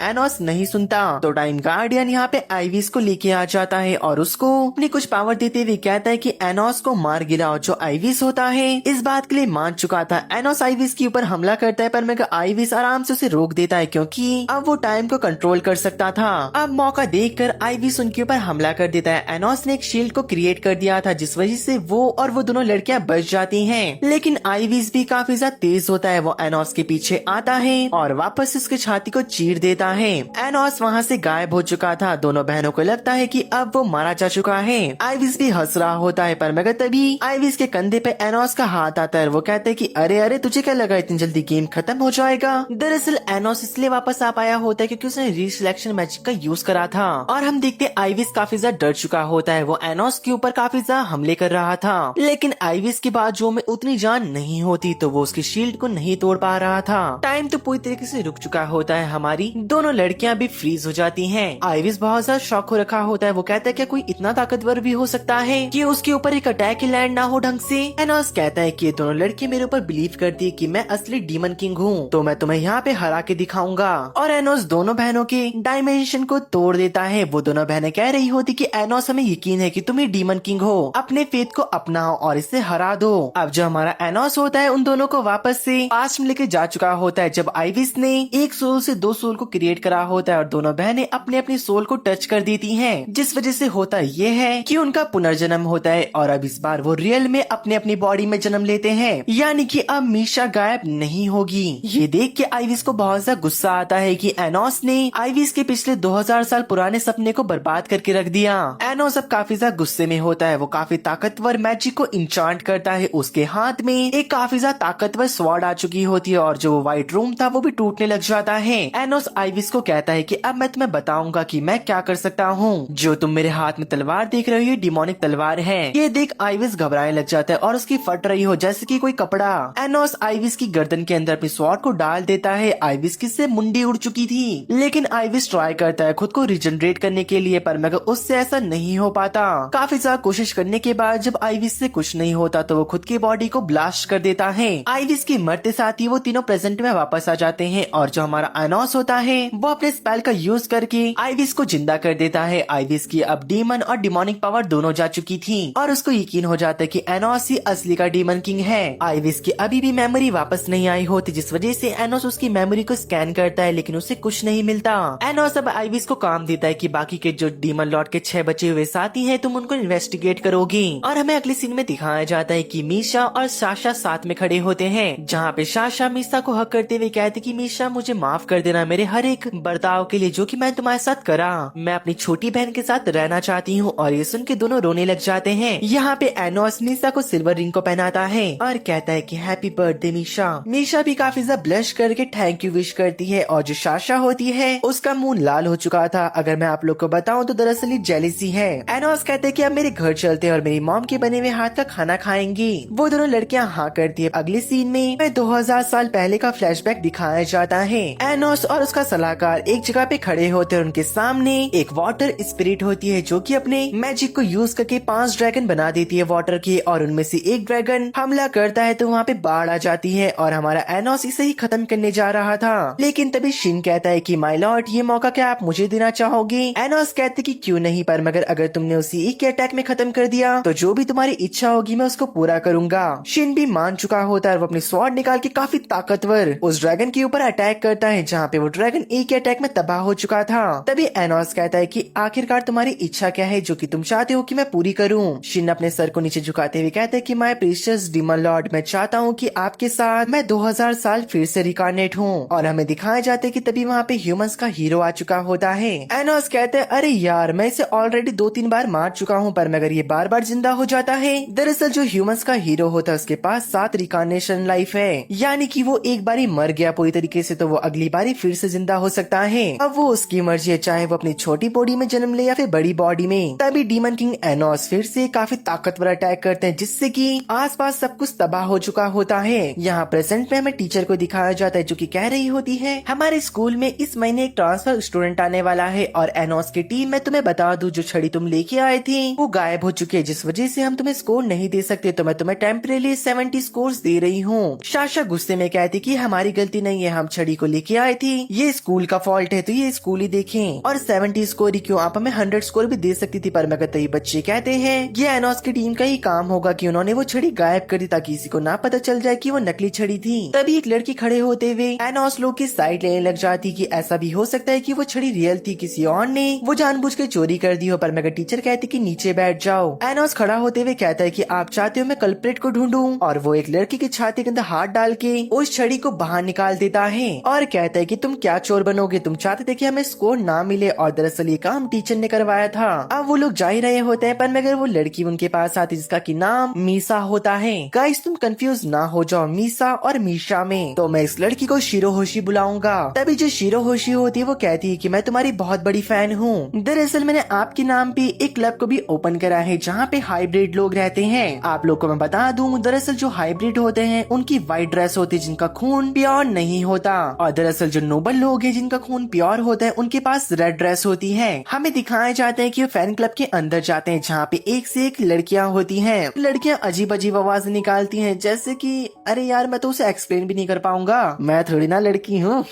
एनोस नहीं सुनता, तो टाइम गार्डियन यहाँ पे आइविस को लेके आ जाता है और उसको अपनी कुछ पावर देते हुए कहता है कि एनोस को मार गिराओ। जो आइविस होता है इस बात के लिए मान चुका था। एनोस आइविस के ऊपर हमला करता है, पर मगर आइविस आराम से उसे रोक देता है क्योंकि अब वो टाइम को कंट्रोल कर सकता था। अब मौका देखकर आइविस उनके ऊपर हमला कर देता है। एनोस ने एक शील्ड को क्रिएट कर दिया था जिस वजह से वो और वो दोनों लड़कियां बच जाती हैं। लेकिन आइविस भी काफी ज्यादा तेज होता है, वो एनोस के पीछे आता है और वापस उसके छाती को चीर देता है। एनोस वहाँ से गायब हो चुका था। दोनों बहनों को लगता है कि अब वो मारा जा चुका है। आइविस भी हंस रहा होता है, पर मगर तभी आइविस के कंधे पे एनोस का हाथ आता है। वो कहते हैं कि अरे अरे तुझे क्या लगा इतनी जल्दी गेम खत्म हो जाएगा। दरअसल एनोस इसलिए वापस आ पाया होता है क्योंकि उसने रीसिलेक्शन मैजिक का यूज करा था। और हम देखते आइविस काफी ज्यादा डर चुका होता है, वो एनोस के ऊपर काफी ज्यादा हमले कर रहा था। लेकिन आइविस के बाजुओं में उतनी जान नहीं होती, तो वो उसकी शील्ड को नहीं तोड़ पा रहा था। टाइम तो पूरी तरीके से रुक चुका होता है। हमारी दोनों लड़कियां भी फ्रीज हो जाती हैं। आइविस बहुत ज्यादा शॉक हो रखा होता है। वो कहता है क्या कोई इतना ताकतवर भी हो सकता है कि उसके ऊपर एक अटैक ही लैंड ना हो ढंग से। एनोस कहता है कि ये दोनों लड़के मेरे ऊपर बिलीव करती है कि मैं असली डीमन किंग हूँ, तो मैं तुम्हें यहाँ पे हरा के दिखाऊंगा। और एनोस दोनों बहनों के डायमेंशन को तोड़ देता है। वो दोनों बहनें कह रही होती कि एनोस हमें यकीन है कि तुम ही डीमन किंग हो, अपने फेथ को अपनाओ और इसे हरा दो। अब जो हमारा एनोस होता है उन दोनों को वापस से पास्ट में लेके जा चुका होता है, जब आइविस ने एक सोल से दो सोल को क्रिएट करा होता है और दोनों बहनें अपने अपने सोल को टच कर देती हैं, जिस वजह से होता ये है कि उनका पुनर्जन्म होता है और अब इस बार वो रियल में अपने अपनी बॉडी में जन्म लेते हैं, यानी कि अब मीशा गायब नहीं होगी। ये देख के आइविस को बहुत ज्यादा गुस्सा आता है कि एनोस ने आइविस के पिछले 2000 साल पुराने सपने को बर्बाद करके रख दिया। एनोस अब काफी ज्यादा गुस्से में होता है। वो काफी ताकतवर मैजिक को इंचांट करता है। उसके हाथ में एक काफी ज्यादा ताकतवर स्वॉर्ड आ चुकी होती है और जो व्हाइट रूम था वो भी टूटने लग जाता है। एनोस आइविस को कहता है कि अब मैं तुम्हें बताऊंगा कि मैं क्या कर सकता हूँ। जो तुम मेरे हाथ में तलवार देख रहे हो ये डिमोनिक तलवार है। ये देख आइविस घबराने लग जाता है और उसकी फट रही हो जैसे कि कोई कपड़ा। एनोस आइविस की गर्दन के अंदर अपनी स्वॉर्ड को डाल देता है। आइविस की से मुंडी उड़ चुकी थी, लेकिन आइविस ट्राई करता है खुद को रिजनरेट करने के लिए, पर मगर उससे ऐसा नहीं हो पाता। काफी ज्यादा कोशिश करने के बाद जब आइविस से कुछ नहीं होता तो वो खुद की बॉडी को ब्लास्ट कर देता है। आइविस के मरते साथ ही वो तीनों प्रेजेंट में वापस आ जाते हैं और जो हमारा एनोस होता है वो अपने स्पेल का यूज करके आइविस को जिंदा कर देता है। आइविस की अब डीमन और डिमोनिक पावर दोनों जा चुकी थी और उसको यकीन हो जाता है कि एनोस ही असली का डीमन किंग है। आइविस की अभी भी मेमोरी वापस नहीं आई होती, जिस वजह से एनोस उसकी मेमोरी को स्कैन करता है, लेकिन उसे कुछ नहीं मिलता। एनोस अब आइविस को काम देता है कि बाकी के जो डीमन लॉर्ड के 6 बचे हुए साथी हैं तुम उनको इन्वेस्टिगेट करोगी। और हमें अगले सीन में दिखाया जाता है कि मीशा और साशा शाशा साथ में खड़े होते हैं, जहाँ पे शाशा मीसा को हक करते हुए कहती कि मीसा मुझे माफ कर देना मेरे हर एक बर्ताव के लिए जो कि मैं तुम्हारे साथ करा। मैं अपनी छोटी बहन के साथ रहना चाहती हूँ। और ये सुन के दोनों रोने लग जाते हैं। यहाँ पे एनोस मीसा को सिल्वर रिंग को पहनाता है और कहता है कि हैप्पी बर्थडे मीशा। मीशा भी काफी ज्यादा ब्लश करके थैंक यू विश करती है और जो शाशा होती है उसका मुंह लाल हो चुका था। अगर मैं आप लोग को बताऊं तो दरअसल जेलिसी है। एनोस कहते हैं कि अब मेरे घर चलते हैं और मेरी मॉम के बने हुए हाथ का खाना खाएंगी। वो दोनों लड़कियां हाँ करती है। अगले सीन में 2000 साल पहले का फ्लैशबैक दिखाया जाता है। एनोस और उसका सलाहकार एक जगह पे खड़े होते हैं और उनके सामने एक वाटर स्पिरिट होती है जो कि अपने मैजिक को यूज करके 5 ड्रैगन बना देती है वाटर के, और उनमें से एक ड्रैगन हमला करता है तो वहाँ पे बाढ़ आ जाती है और हमारा एनोस इसे ही खत्म करने जा रहा था। लेकिन तभी शिन कहता है कि माय लॉर्ड ये मौका क्या आप मुझे देना चाहोगे। एनोस कहते कि क्यों नहीं, पर मगर अगर तुमने उसी एक के अटैक में खत्म कर दिया तो जो भी तुम्हारी इच्छा होगी मैं उसको पूरा करूंगा। शिन भी मान चुका होता है और वो अपनी स्वॉर्ड निकाल के काफी ताकतवर उस ड्रैगन के ऊपर अटैक करता है, जहाँ पे वो ड्रैगन एक के अटैक में तबाह हो चुका था। तभी एनोस कहता है कि आखिरकार तुम्हारी इच्छा क्या है जो कि तुम चाहते हो कि मैं पूरी करूं। शिन अपने सर को नीचे झुकाते हुए कहते हैं कि माय प्रीशियस डीमन लॉर्ड, मैं चाहता हूं कि आपके साथ मैं 2000 साल फिर से रिकार्नेट हूं। और हमें दिखाया जाता है कि तभी वहाँ पे ह्यूमंस का हीरो आ चुका होता है। एनोस कहते हैं अरे यार मैं इसे ऑलरेडी 2-3 बार मार चुका हूँ, पर मगर ये बार बार जिंदा हो जाता है। दरअसल जो ह्यूमंस का हीरो होता है उसके पास 7 रिकार्नेशन लाइफ है, यानी कि वो एक बारी मर गया पूरी तरीके से तो वो अगली बारी फिर से जिंदा हो सकता है। अब वो उसकी मर्जी है, चाहे वो अपनी छोटी बॉडी में जन्म ले या फिर बड़ी बॉडी में। तभी डीमन किंग एनोस फिर से काफी ताकतवर अटैक करते हैं, जिससे कि आसपास सब कुछ तबाह हो चुका होता है। यहाँ प्रेजेंट में हमें टीचर को दिखाया जाता है जो कि कह रही होती है हमारे स्कूल में इस महीने एक ट्रांसफर स्टूडेंट आने वाला है और एनोस की टीम में तुम्हें बता दूं जो छड़ी तुम लेके आए थे वो गायब हो चुकी है, जिस वजह से हम तुम्हें स्कोर नहीं दे सकते, तो मैं तुम्हें टेम्परेरी 70 स्कोर्स दे रही हूँ। शाशा गुस्से में कहती कि हमारी गलती नहीं है, हम छड़ी को लेके आए थे, ये स्कूल का फॉल्ट है तो ये स्कूल ही देखें। और 70 स्कोर ही क्यों, आप हमें 100 स्कोर भी दे सकती थी। पर मगर तभी बच्चे कहते हैं ये एनोस की टीम का ही काम होगा कि उन्होंने वो छड़ी गायब कर दी ताकि किसी को ना पता चल जाए कि वो नकली छड़ी थी। तभी एक लड़की खड़े होते हुए एनोस लोग की साइड लेने लग जाती कि ऐसा भी हो सकता है कि वो छड़ी रियल थी, किसी और ने वो जानबूझ के चोरी कर दी हो। पर मगर टीचर कहती कि नीचे बैठ जाओ। एनोस खड़ा होते हुए कहता है कि आप चाहते हो मैं कल्प्रेट को ढूंढूं, और वो एक लड़की की छाती के अंदर हाथ डाल के उस छड़ी को बाहर निकाल देता है और कहता है कि तुम क्या चोर बनोगे, तुम चाहते थे कि हमें स्कोर ना मिले और दरअसल ये काम टीचर ने करवाया था। अब वो लोग जा ही रहे होते हैं, पर मगर वो लड़की उनके पास आती जिसका की नाम मीसा होता है। गाइस तुम कंफ्यूज ना हो जाओ मीसा और मीशा में, तो मैं इस लड़की को शिरोहोशी बुलाऊंगा। तभी जो शिरोहोशी होती है वो कहती है कि मैं तुम्हारी बहुत बड़ी फैन हूँ। दरअसल मैंने आपके नाम पे एक क्लब को भी ओपन करा है जहाँ पे हाइब्रिड लोग रहते हैं। आप लोग को मैं बता दूं दरअसल जो हाइब्रिड होते हैं उनकी व्हाइट ड्रेस होती है जिनका खून प्योर नहीं होता, और दरअसल जो नोबल लोग हैं जिनका खून प्योर होता है उनके पास रेड ड्रेस होती है। हमें दिखाया जाता है कि वो फैन क्लब के अंदर जाते हैं जहाँ पे एक से एक लड़कियाँ होती हैं। लड़कियाँ अजीब अजीब आवाज निकालती हैं जैसे कि अरे यार मैं तो उसे एक्सप्लेन भी नहीं कर पाऊंगा, मैं थोड़ी ना लड़की हूँ।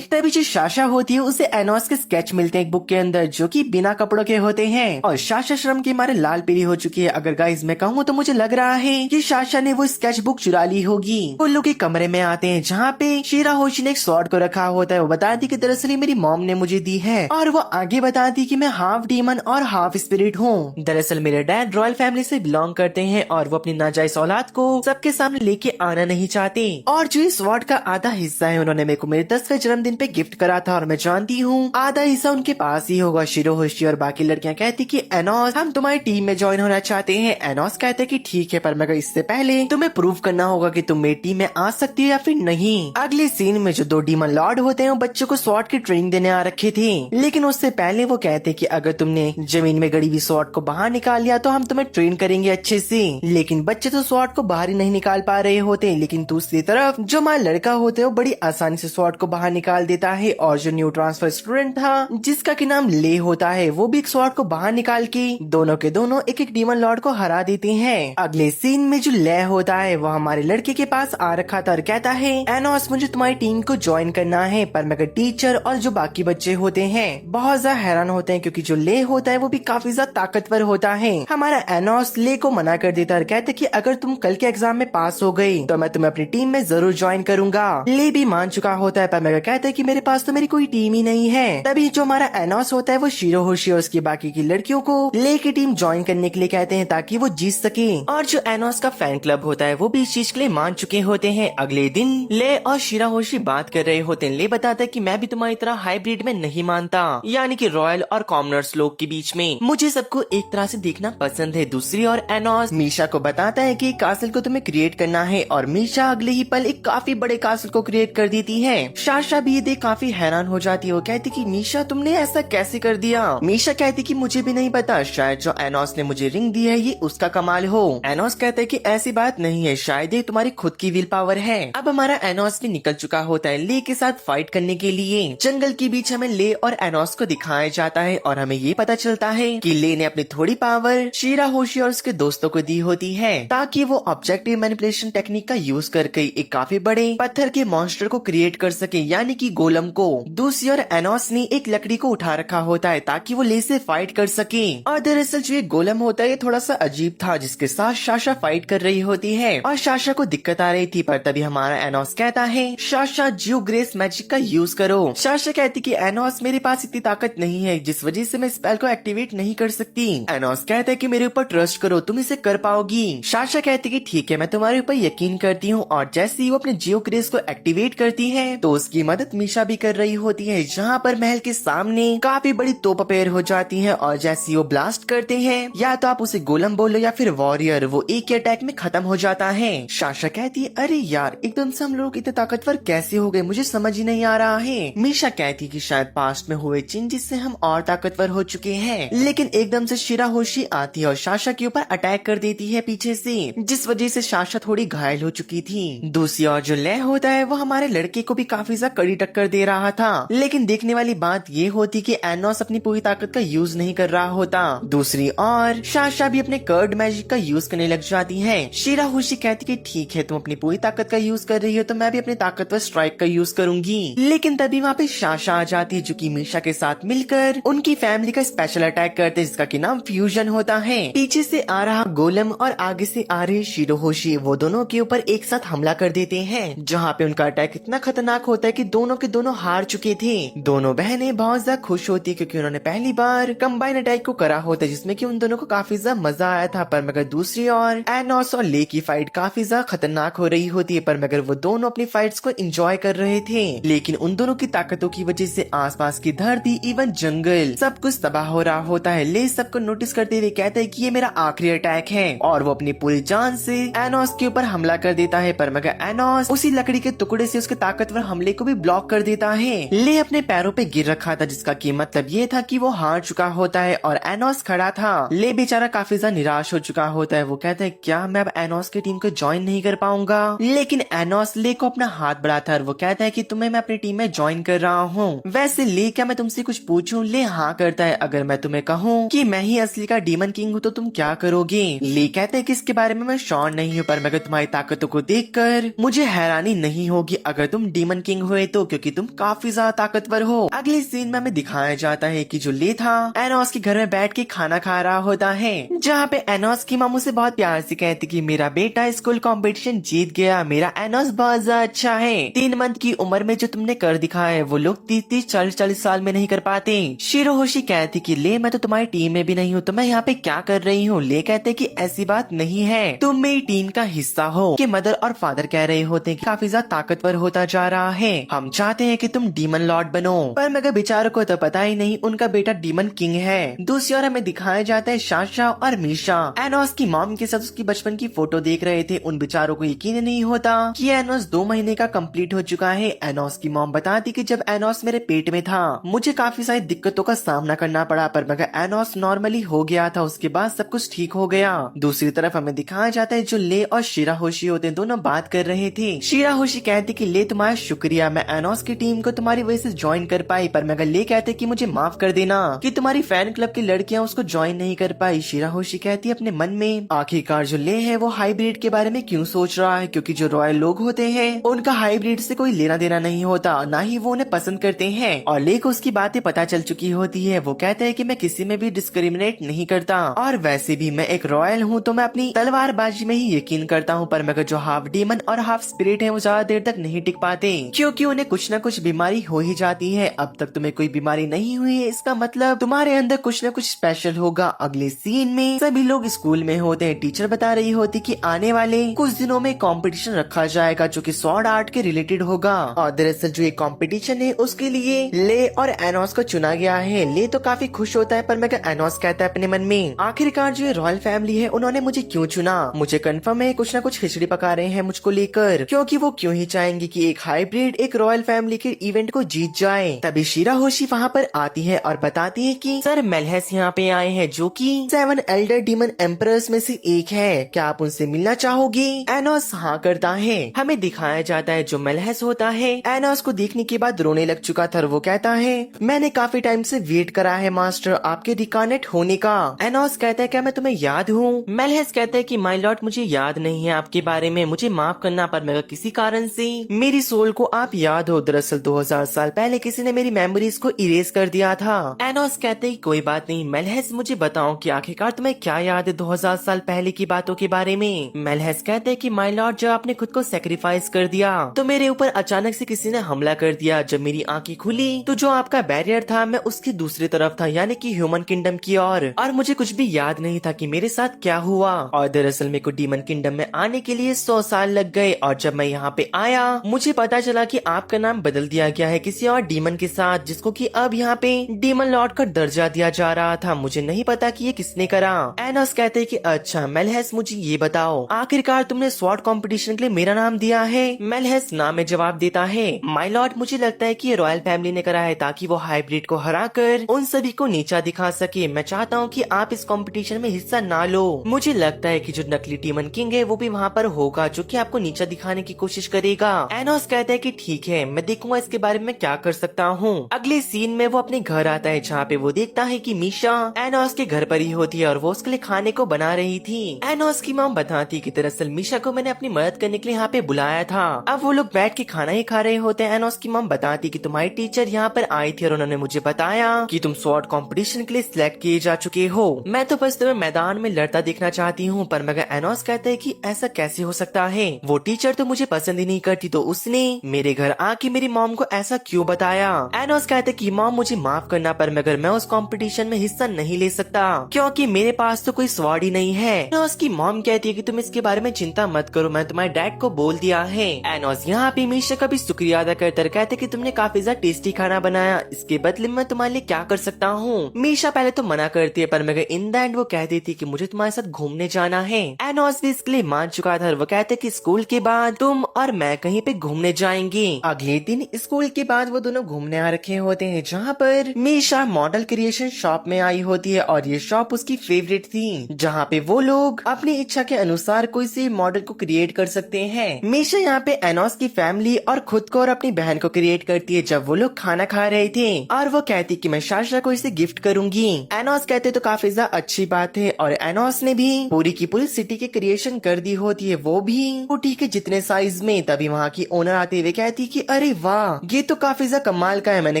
तभी जो शाशा होती है उसे एनोस के स्केच मिलते हैं एक बुक के अंदर जो कि बिना कपड़ों के होते हैं, और शाशा श्रम के मारे लाल पीली हो चुकी है। अगर गाइस मैं कहूँ तो मुझे लग रहा है कि शाशा ने वो स्केच बुक चुरा ली होगी। वो लोग के कमरे में आते हैं जहाँ पे शिराहोशी ने एक स्वॉर्ड को रखा होता है। वो बताती कि दरअसल मेरी मॉम ने मुझे दी है, और वो आगे बताती कि मैं हाफ डीमन और हाफ स्पिरिट हूँ। दरअसल मेरे डैड रॉयल फैमिली से बिलोंग करते हैं और वो अपनी नाजायज औलाद को सबके सामने लेके आना नहीं चाहते, और जो इस स्वॉर्ड का आधा हिस्सा है उन्होंने मेरे को मेरे 10वें जन्मदिन पे गिफ्ट करा था, और मैं जानती हूँ आधा हिस्सा उनके पास ही होगा। शिरोहोशी और बाकी लड़कियाँ कहती कि एनोस हम तुम्हारी टीम में ज्वाइन होना चाहते हैं। एनोस कहते कि ठीक है, पर मगर इससे पहले तुम्हें प्रूव करना होगा कि तुम मेरी टीम में आ सकती हो या फिर नहीं। अगले सीन में जो 2 डीमन लॉर्ड होते हैं वो बच्चों को स्वॉर्ड की ट्रेनिंग देने आ रखे थे, लेकिन उससे पहले वो कहते कि अगर तुमने जमीन में गड़ी हुई स्वॉर्ड को बाहर निकाल लिया तो हम तुम्हें ट्रेन करेंगे अच्छे से। लेकिन बच्चे तो स्वॉर्ड को बाहर ही नहीं निकाल पा रहे होते, लेकिन दूसरी तरफ जो हमारा लड़का होता है वो बड़ी आसानी से स्वॉर्ड को बाहर निकाल देता है, और जो न्यू ट्रांसफर स्टूडेंट था जिसका की नाम ले होता है वो भी एक स्वॉर्ड को बाहर निकाल के दोनों के दोनों एक एक डीमन लॉर्ड को हरा देते हैं। अगले सीन में जो ले होता है वो हमारे लड़के के पास आ रखा था और कहता है एनोस मुझे तुम्हारी टीम को ज्वाइन करना है, पर मगर टीचर और जो बाकी बच्चे होते हैं बहुत ज्यादा हैरान होते हैं क्योंकि जो ले होता है वो भी काफी ज्यादा ताकतवर होता है। हमारा एनोस ले को मना कर देता है और कहते कि अगर तुम कल के एग्जाम में पास हो गई तो मैं तुम्हें अपनी टीम में जरूर ज्वाइन करूंगा। ले भी मान चुका होता है, पर मगर कहता है कि मेरे पास तो मेरी कोई टीम ही नहीं है। तभी जो हमारा एनोस होता है वो शिरोहोशी और उसकी बाकी की लड़कियों को ले की टीम ज्वाइन करने के लिए कहते हैं ताकि वो जीत सके। और जो एनोस का फैन क्लब तब होता है वो भी इस चीज के लिए मान चुके होते हैं। अगले दिन ले और शिराहोशी बात कर रहे होते हैं। ले बताता है कि मैं भी तुम्हारी तरह हाइब्रिड में नहीं मानता, यानी कि रॉयल और कॉमनर्स लोग के बीच में। मुझे सबको एक तरह से देखना पसंद है। दूसरी और एनोस मीशा को बताता है कि कासल को तुम्हें क्रिएट करना है और मीशा अगले ही पल एक काफी बड़े कासल को क्रिएट कर देती है। शाशा भी ये देख काफी हैरान हो जाती है। वो कहती कि मीशा तुमने ऐसा कैसे कर दिया। मीशा कहती कि मुझे भी नहीं पता, शायद जो एनोस ने मुझे रिंग दी है ये उसका कमाल हो। एनोस कहता है कि ऐसी बात नहीं है, शायद ये तुम्हारी खुद की विल पावर है। अब हमारा एनोस भी निकल चुका होता है ले के साथ फाइट करने के लिए। जंगल के बीच हमें ले और एनोस को दिखाया जाता है और हमें ये पता चलता है कि ले ने अपनी थोड़ी पावर शिराहोशी और उसके दोस्तों को दी होती है ताकि वो ऑब्जेक्टिव मैनिपुलेशन टेक्निक का यूज करके एक काफी बड़े पत्थर के मॉन्स्टर को क्रिएट कर सके, यानी कि गोलम को। दूसरी ओर एनोस ने एक लकड़ी को उठा रखा होता है ताकि वो ले से फाइट कर सके। और दरअसल जो ये गोलम होता है ये थोड़ा सा अजीब था, जिसके साथ शाशा फाइट कर रही होती है और शाशा को दिक्कत आ रही थी। पर तभी हमारा एनोस कहता है शाशा जियो ग्रेस मैजिक का यूज करो। शाशा कहती कि एनोस मेरे पास इतनी ताकत नहीं है जिस वजह से मैं स्पेल को एक्टिवेट नहीं कर सकती। एनोस कहता है कि मेरे ऊपर ट्रस्ट करो, तुम इसे कर पाओगी। शाशा कहती कि ठीक है मैं तुम्हारे ऊपर यकीन करती हूँ। और जैसे ही वो अपने जियो ग्रेस को एक्टिवेट करती है तो उसकी मदद मीशा भी कर रही होती है, जहाँ पर महल के सामने काफी बड़ी तोप अपेयर हो जाती है। और जैसे ही वो ब्लास्ट करते हैं, या तो आप उसे गोलम बोलो या फिर वॉरियर, वो एक ही अटैक में खत्म हो जाता है। शाशा कहती है अरे यार एकदम से हम लोग इतने ताकतवर कैसे हो गए, मुझे समझ ही नहीं आ रहा है। मीशा कहती कि शायद पास्ट में हुए चेंजेस से हम और ताकतवर हो चुके हैं। लेकिन एकदम से शिराहोशी आती है और शाशा के ऊपर अटैक कर देती है पीछे से, जिस वजह से शाशा थोड़ी घायल हो चुकी थी। दूसरी ओर जो ले होता है वो हमारे लड़के को भी काफी ज्यादा कड़ी टक्कर दे रहा था। लेकिन देखने वाली बात ये होती कि एनोस अपनी पूरी ताकत का यूज नहीं कर रहा होता। दूसरी ओर शाशा भी अपने कर्ड मैजिक का यूज करने लग जाती है। शिराहोशी कहती कि ठीक है तुम अपनी पूरी ताकत का यूज कर रही हो तो मैं भी अपनी ताकतवर स्ट्राइक का यूज करूंगी। लेकिन तभी वहाँ पे शाशा आ जाती है जो कि मीशा के साथ मिलकर उनकी फैमिली का स्पेशल अटैक करते हैं, जिसका कि नाम फ्यूजन होता है। पीछे से आ रहा गोलम और आगे से आ रहे शिराहोशी वो दोनों के ऊपर एक साथ हमला कर देते हैं, जहाँ पे उनका अटैक इतना खतरनाक होता है कि दोनों के दोनों हार चुके थे। दोनों बहनें बहुत ज्यादा खुश होती है क्योंकि उन्होंने पहली बार कंबाइन अटैक को करा होता है, जिसमें कि उन दोनों को काफी ज्यादा मजा आया था। पर मगर दूसरी ओर एनोस और ले की फाइट काफी ज्यादा खतरनाक हो रही होती है। पर मगर वो दोनों अपनी फाइट्स को एंजॉय कर रहे थे, लेकिन उन दोनों की ताकतों की वजह से आसपास की धरती इवन जंगल सब कुछ तबाह हो रहा होता है। ले सबको नोटिस करते हुए कहता है कि ये मेरा आखिरी अटैक है और वो अपनी पूरी जान से एनोस के ऊपर हमला कर देता है। पर मगर एनोस उसी लकड़ी के टुकड़े से उसके ताकतवर हमले को भी ब्लॉक कर देता है। ले अपने पैरों पे गिर रखा था, जिसका की मतलब ये था कि वो हार चुका होता है और एनोस खड़ा था। ले बेचारा काफी ज्यादा निराश हो चुका होता है। वो कहता है क्या मैं अब एनोस की टीम को ज्वाइन नहीं कर पाऊंगा। लेकिन एनोस ले को अपना हाथ बढ़ाता है और वो कहता है कि तुम्हें मैं अपनी टीम में ज्वाइन कर रहा हूँ। वैसे ले क्या मैं तुमसे कुछ पूछूं? ले हाँ करता है। अगर मैं तुम्हें कहूँ कि मैं ही असली का डीमन किंग हूँ तो तुम क्या करोगे? ले कहते हैं कि इसके बारे में मैं श्योर नहीं हूँ, पर मगर तुम्हारी ताकतों को देखकर मुझे हैरानी नहीं होगी अगर तुम डीमन किंग हुए तो, क्योंकि तुम काफी ज्यादा ताकतवर हो। अगले सीन में हमें दिखाया जाता है कि जो ले था एनोस के घर में बैठ के खाना खा रहा होता है, जहाँ पे एनोस की मामू से बहुत प्यार से कहती कि मेरा बेटा स्कूल कंपटीशन जीत गया, मेरा एनोस बहुत ज्यादा अच्छा है। 3 मंथ की उम्र में जो तुमने कर दिखाया है वो लोग 30-30, 40-40 साल में नहीं कर पाते। शिराहोशी कहती कि ले मैं तो तुम्हारी टीम में भी नहीं हूँ तो मैं यहाँ पे क्या कर रही हूँ। ले कहते कि ऐसी बात नहीं है, तुम मेरी टीम का हिस्सा हो। कि मदर और फादर कह रहे होते हैं कि काफी ज्यादा ताकतवर होता जा रहा है, हम चाहते हैं कि तुम डीमन लॉर्ड बनो। पर मगर बेचारों को तो पता ही नहीं उनका बेटा डीमन किंग है। दूसरी ओर हमें दिखाया जाता है शाशा और मीशा एनोस की मॉम के साथ उसकी बचपन की फोटो देख रहे थे। उन बेचारों को यकीन नहीं होता कि एनोस 2 महीने का कंप्लीट हो चुका है। एनोस की मॉम बताती कि जब एनोस मेरे पेट में था मुझे काफी सारी दिक्कतों का सामना करना पड़ा, पर मगर एनोस नॉर्मली हो गया था, उसके बाद सब कुछ ठीक हो गया। दूसरी तरफ हमें दिखाया जाता है जो ले और शिराहोशी होते हैं दोनों बात कर रहे थे। शिराहोशी कहती कि ले तुम्हारा शुक्रिया, मैं एनोस की टीम को तुम्हारी वजह से ज्वाइन कर पाई। पर मगर ले कहते कि मुझे माफ कर देना कि तुम्हारी फैन क्लब की लड़कियां उसको ज्वाइन नहीं कर पाई। शिराहोशी कहती अपने मन में आखिरकार जो ले है वो हाइब्रिड के बारे में क्यों सोच रहा है, क्योंकि जो रॉयल लोग होते हैं उनका हाइब्रिड से कोई लेना देना नहीं होता, ना ही वो उन्हें पसंद करते हैं। और ले को उसकी बातें पता चल चुकी होती है। वो कहता है कि मैं किसी में भी डिस्क्रिमिनेट नहीं करता और वैसे भी मैं एक रॉयल हूँ तो मैं अपनी तलवारबाजी में ही यकीन करता हूँ। पर मगर जो हाफ डीमन और हाफ स्पिरिट है वो ज्यादा देर तक नहीं टिक पाते, क्योंकि उन्हें कुछ न कुछ बीमारी हो ही जाती है। अब तक तुम्हें कोई बीमारी नहीं हुई है, इसका मतलब तुम्हारे अंदर कुछ न कुछ स्पेशल होगा। अगले सीन में सभी लोग स्कूल में होते हैं। टीचर बता रही होती थी कि आने वाले कुछ दिनों में कंपटीशन रखा जाएगा जो कि स्वॉर्ड आर्ट के रिलेटेड होगा। और दरअसल जो ये कंपटीशन है उसके लिए ले और एनोस को चुना गया है। ले तो काफी खुश होता है पर मगर एनोस कहता है अपने मन में आखिरकार जो ये रॉयल फैमिली है उन्होंने मुझे क्यों चुना। मुझे कंफर्म है कुछ ना कुछ खिचड़ी पका रहे हैं मुझको लेकर, क्योंकि वो क्यों ही चाहेंगे कि एक हाइब्रिड एक रॉयल फैमिली के इवेंट को जीत जाए। तभी शिराहोशी वहाँ पर आती है और बताती है कि सर मेलहेस यहाँ पे आए हैं जो कि 7 एल्डर डीमन एम्परर्स में से एक है, क्या आप उनसे मिलना चाहोगे। एनोस हाँ करता है। हमें दिखाया जाता है जो मेलहेस होता है एनोस को देखने के बाद रोने लग चुका था और वो कहता है मैंने काफी टाइम से वेट करा है मास्टर आपके रिकॉर्नेट होने का। एनोस कहता है क्या मैं तुम्हें याद हूँ। मेलहेस कहता है कि माय लॉर्ड मुझे याद नहीं है आपके बारे में, मुझे माफ करना पर मगर किसी कारण से मेरी सोल को आप याद हो। दरअसल 2000 साल पहले किसी ने मेरी मेमोरीज को इरेज कर दिया था। एनोस कहते ही कोई बात नहीं मेलहेस मुझे बताओ कि आखिरकार तुम्हें क्या याद है 2000 साल पहले की बातों के बारे में। मेलहेस कहते हैं कि माय लॉर्ड जब आपने खुद को सेक्रीफाइस कर दिया तो मेरे ऊपर अचानक से किसी ने हमला कर दिया। जब मेरी आंखें खुली तो जो आपका बैरियर था मैं उसकी दूसरी तरफ था यानी कि ह्यूमन किंगडम की और मुझे कुछ भी याद नहीं था कि मेरे साथ क्या हुआ। और दरअसल मेरे को डीमन किंगडम में आने के लिए 100 साल लग गए और जब मैं यहाँ पे आया मुझे पता चला कि आपका नाम बदल दिया गया है किसी और डीमन के साथ जिसको कि अब यहाँ पे डीमन लॉर्ड का दर्जा दिया जा रहा था। मुझे नहीं पता कि ये किसने करा। एनोस कहते हैं कि अच्छा मेलहेस मुझे ये बताओ आखिरकार तुमने स्वॉर्ड कंपटीशन के लिए मेरा नाम दिया है। मेलहेस नाम में जवाब देता है माय लॉर्ड मुझे लगता है कि ये रॉयल फैमिली ने करा है ताकि वो हाइब्रिड को हराकर उन सभी को नीचा दिखा सके। मैं चाहता हूँ कि आप इस कंपटीशन में हिस्सा ना लो। मुझे लगता है कि जो नकली डीमन किंग है वो भी वहाँ पर होगा जो कि आपको नीचा दिखाने की कोशिश करेगा। एनोस कहता है कि ठीक है मैं देखूंगा इसके बारे में क्या कर सकता हूँ। अगले सीन में वो अपने घर आता है जहाँ पे वो देखता है कि मीशा एनोस के घर पर ही होती है और वो उसके लिए खाने को बना रही थी। एनोस की मॉम बताती है कि दरअसल मीशा को मैंने अपनी मदद करने के लिए यहाँ पे बुलाया था। अब वो लोग बैठ के खाना ही खा रहे होते हैं। एनोस की मॉम बताती कि तुम्हारी टीचर यहाँ पर आई थी और उन्होंने मुझे बताया कि तुम स्वॉर्ड कंपटीशन के लिए सिलेक्ट किए जा चुके हो। मैं तो बस तुम्हें मैदान में लड़ता देखना चाहती हूँ। पर मगर एनोस कहते है कि ऐसा कैसे हो सकता है, वो टीचर तो मुझे पसंद ही नहीं करती तो उसने मेरे घर आके मेरी मॉम को ऐसा क्यों बताया। एनोस कहते कि मॉम मुझे माफ करना पर मगर मैं उस कंपटीशन में हिस्सा नहीं ले सकता क्योंकि मेरे पास तो कोई स्वॉर्ड ही नहीं है। एनोस की मॉम कहती है कि तुम इसके बारे में चिंता मत करो, मैं तुम्हारे डैड को बोल दिया है। एनोस यहाँ पे मीशा का भी शुक्रिया अदा करते कहते कि तुमने काफी ज्यादा टेस्टी खाना बनाया, इसके बदले में तुम्हारे लिए क्या कर सकता हूँ। मीशा पहले तो मना करती है पर मगर इन द एंड वो कहती थी कि मुझे तुम्हारे साथ घूमने जाना है। एनोस भी इसके लिए मान चुका था। वो कहते कि स्कूल के बाद तुम और मैं कहीं पे घूमने जाएंगे। अगले दिन स्कूल के बाद वो दोनों घूमने आ रखे होते हैं जहाँ पर मीशा मॉडल क्रिएशन शॉप में आई होती है और ये शॉप उसकी फेवरेट थी जहाँ पे वो लोग अपनी इच्छा के अनुसार कोई सी मॉडल को क्रिएट कर सकते हैं। मीशा यहाँ पे एनोस की फैमिली और खुद को और अपनी बहन को क्रिएट करती है जब वो लोग खाना खा रहे थे और वो कहती कि मैं शाशा को इसे गिफ्ट करूंगी। एनोस कहते तो काफी ज्यादा अच्छी बात है और एनोस ने भी पूरी की पूरी सिटी की क्रिएशन कर दी होती है, वो भी स्कूटी के जितने साइज में। तभी वहाँ की ओनर आते हुए कहती कि अरे वाह ये तो काफी ज्यादा कमाल का है, मैंने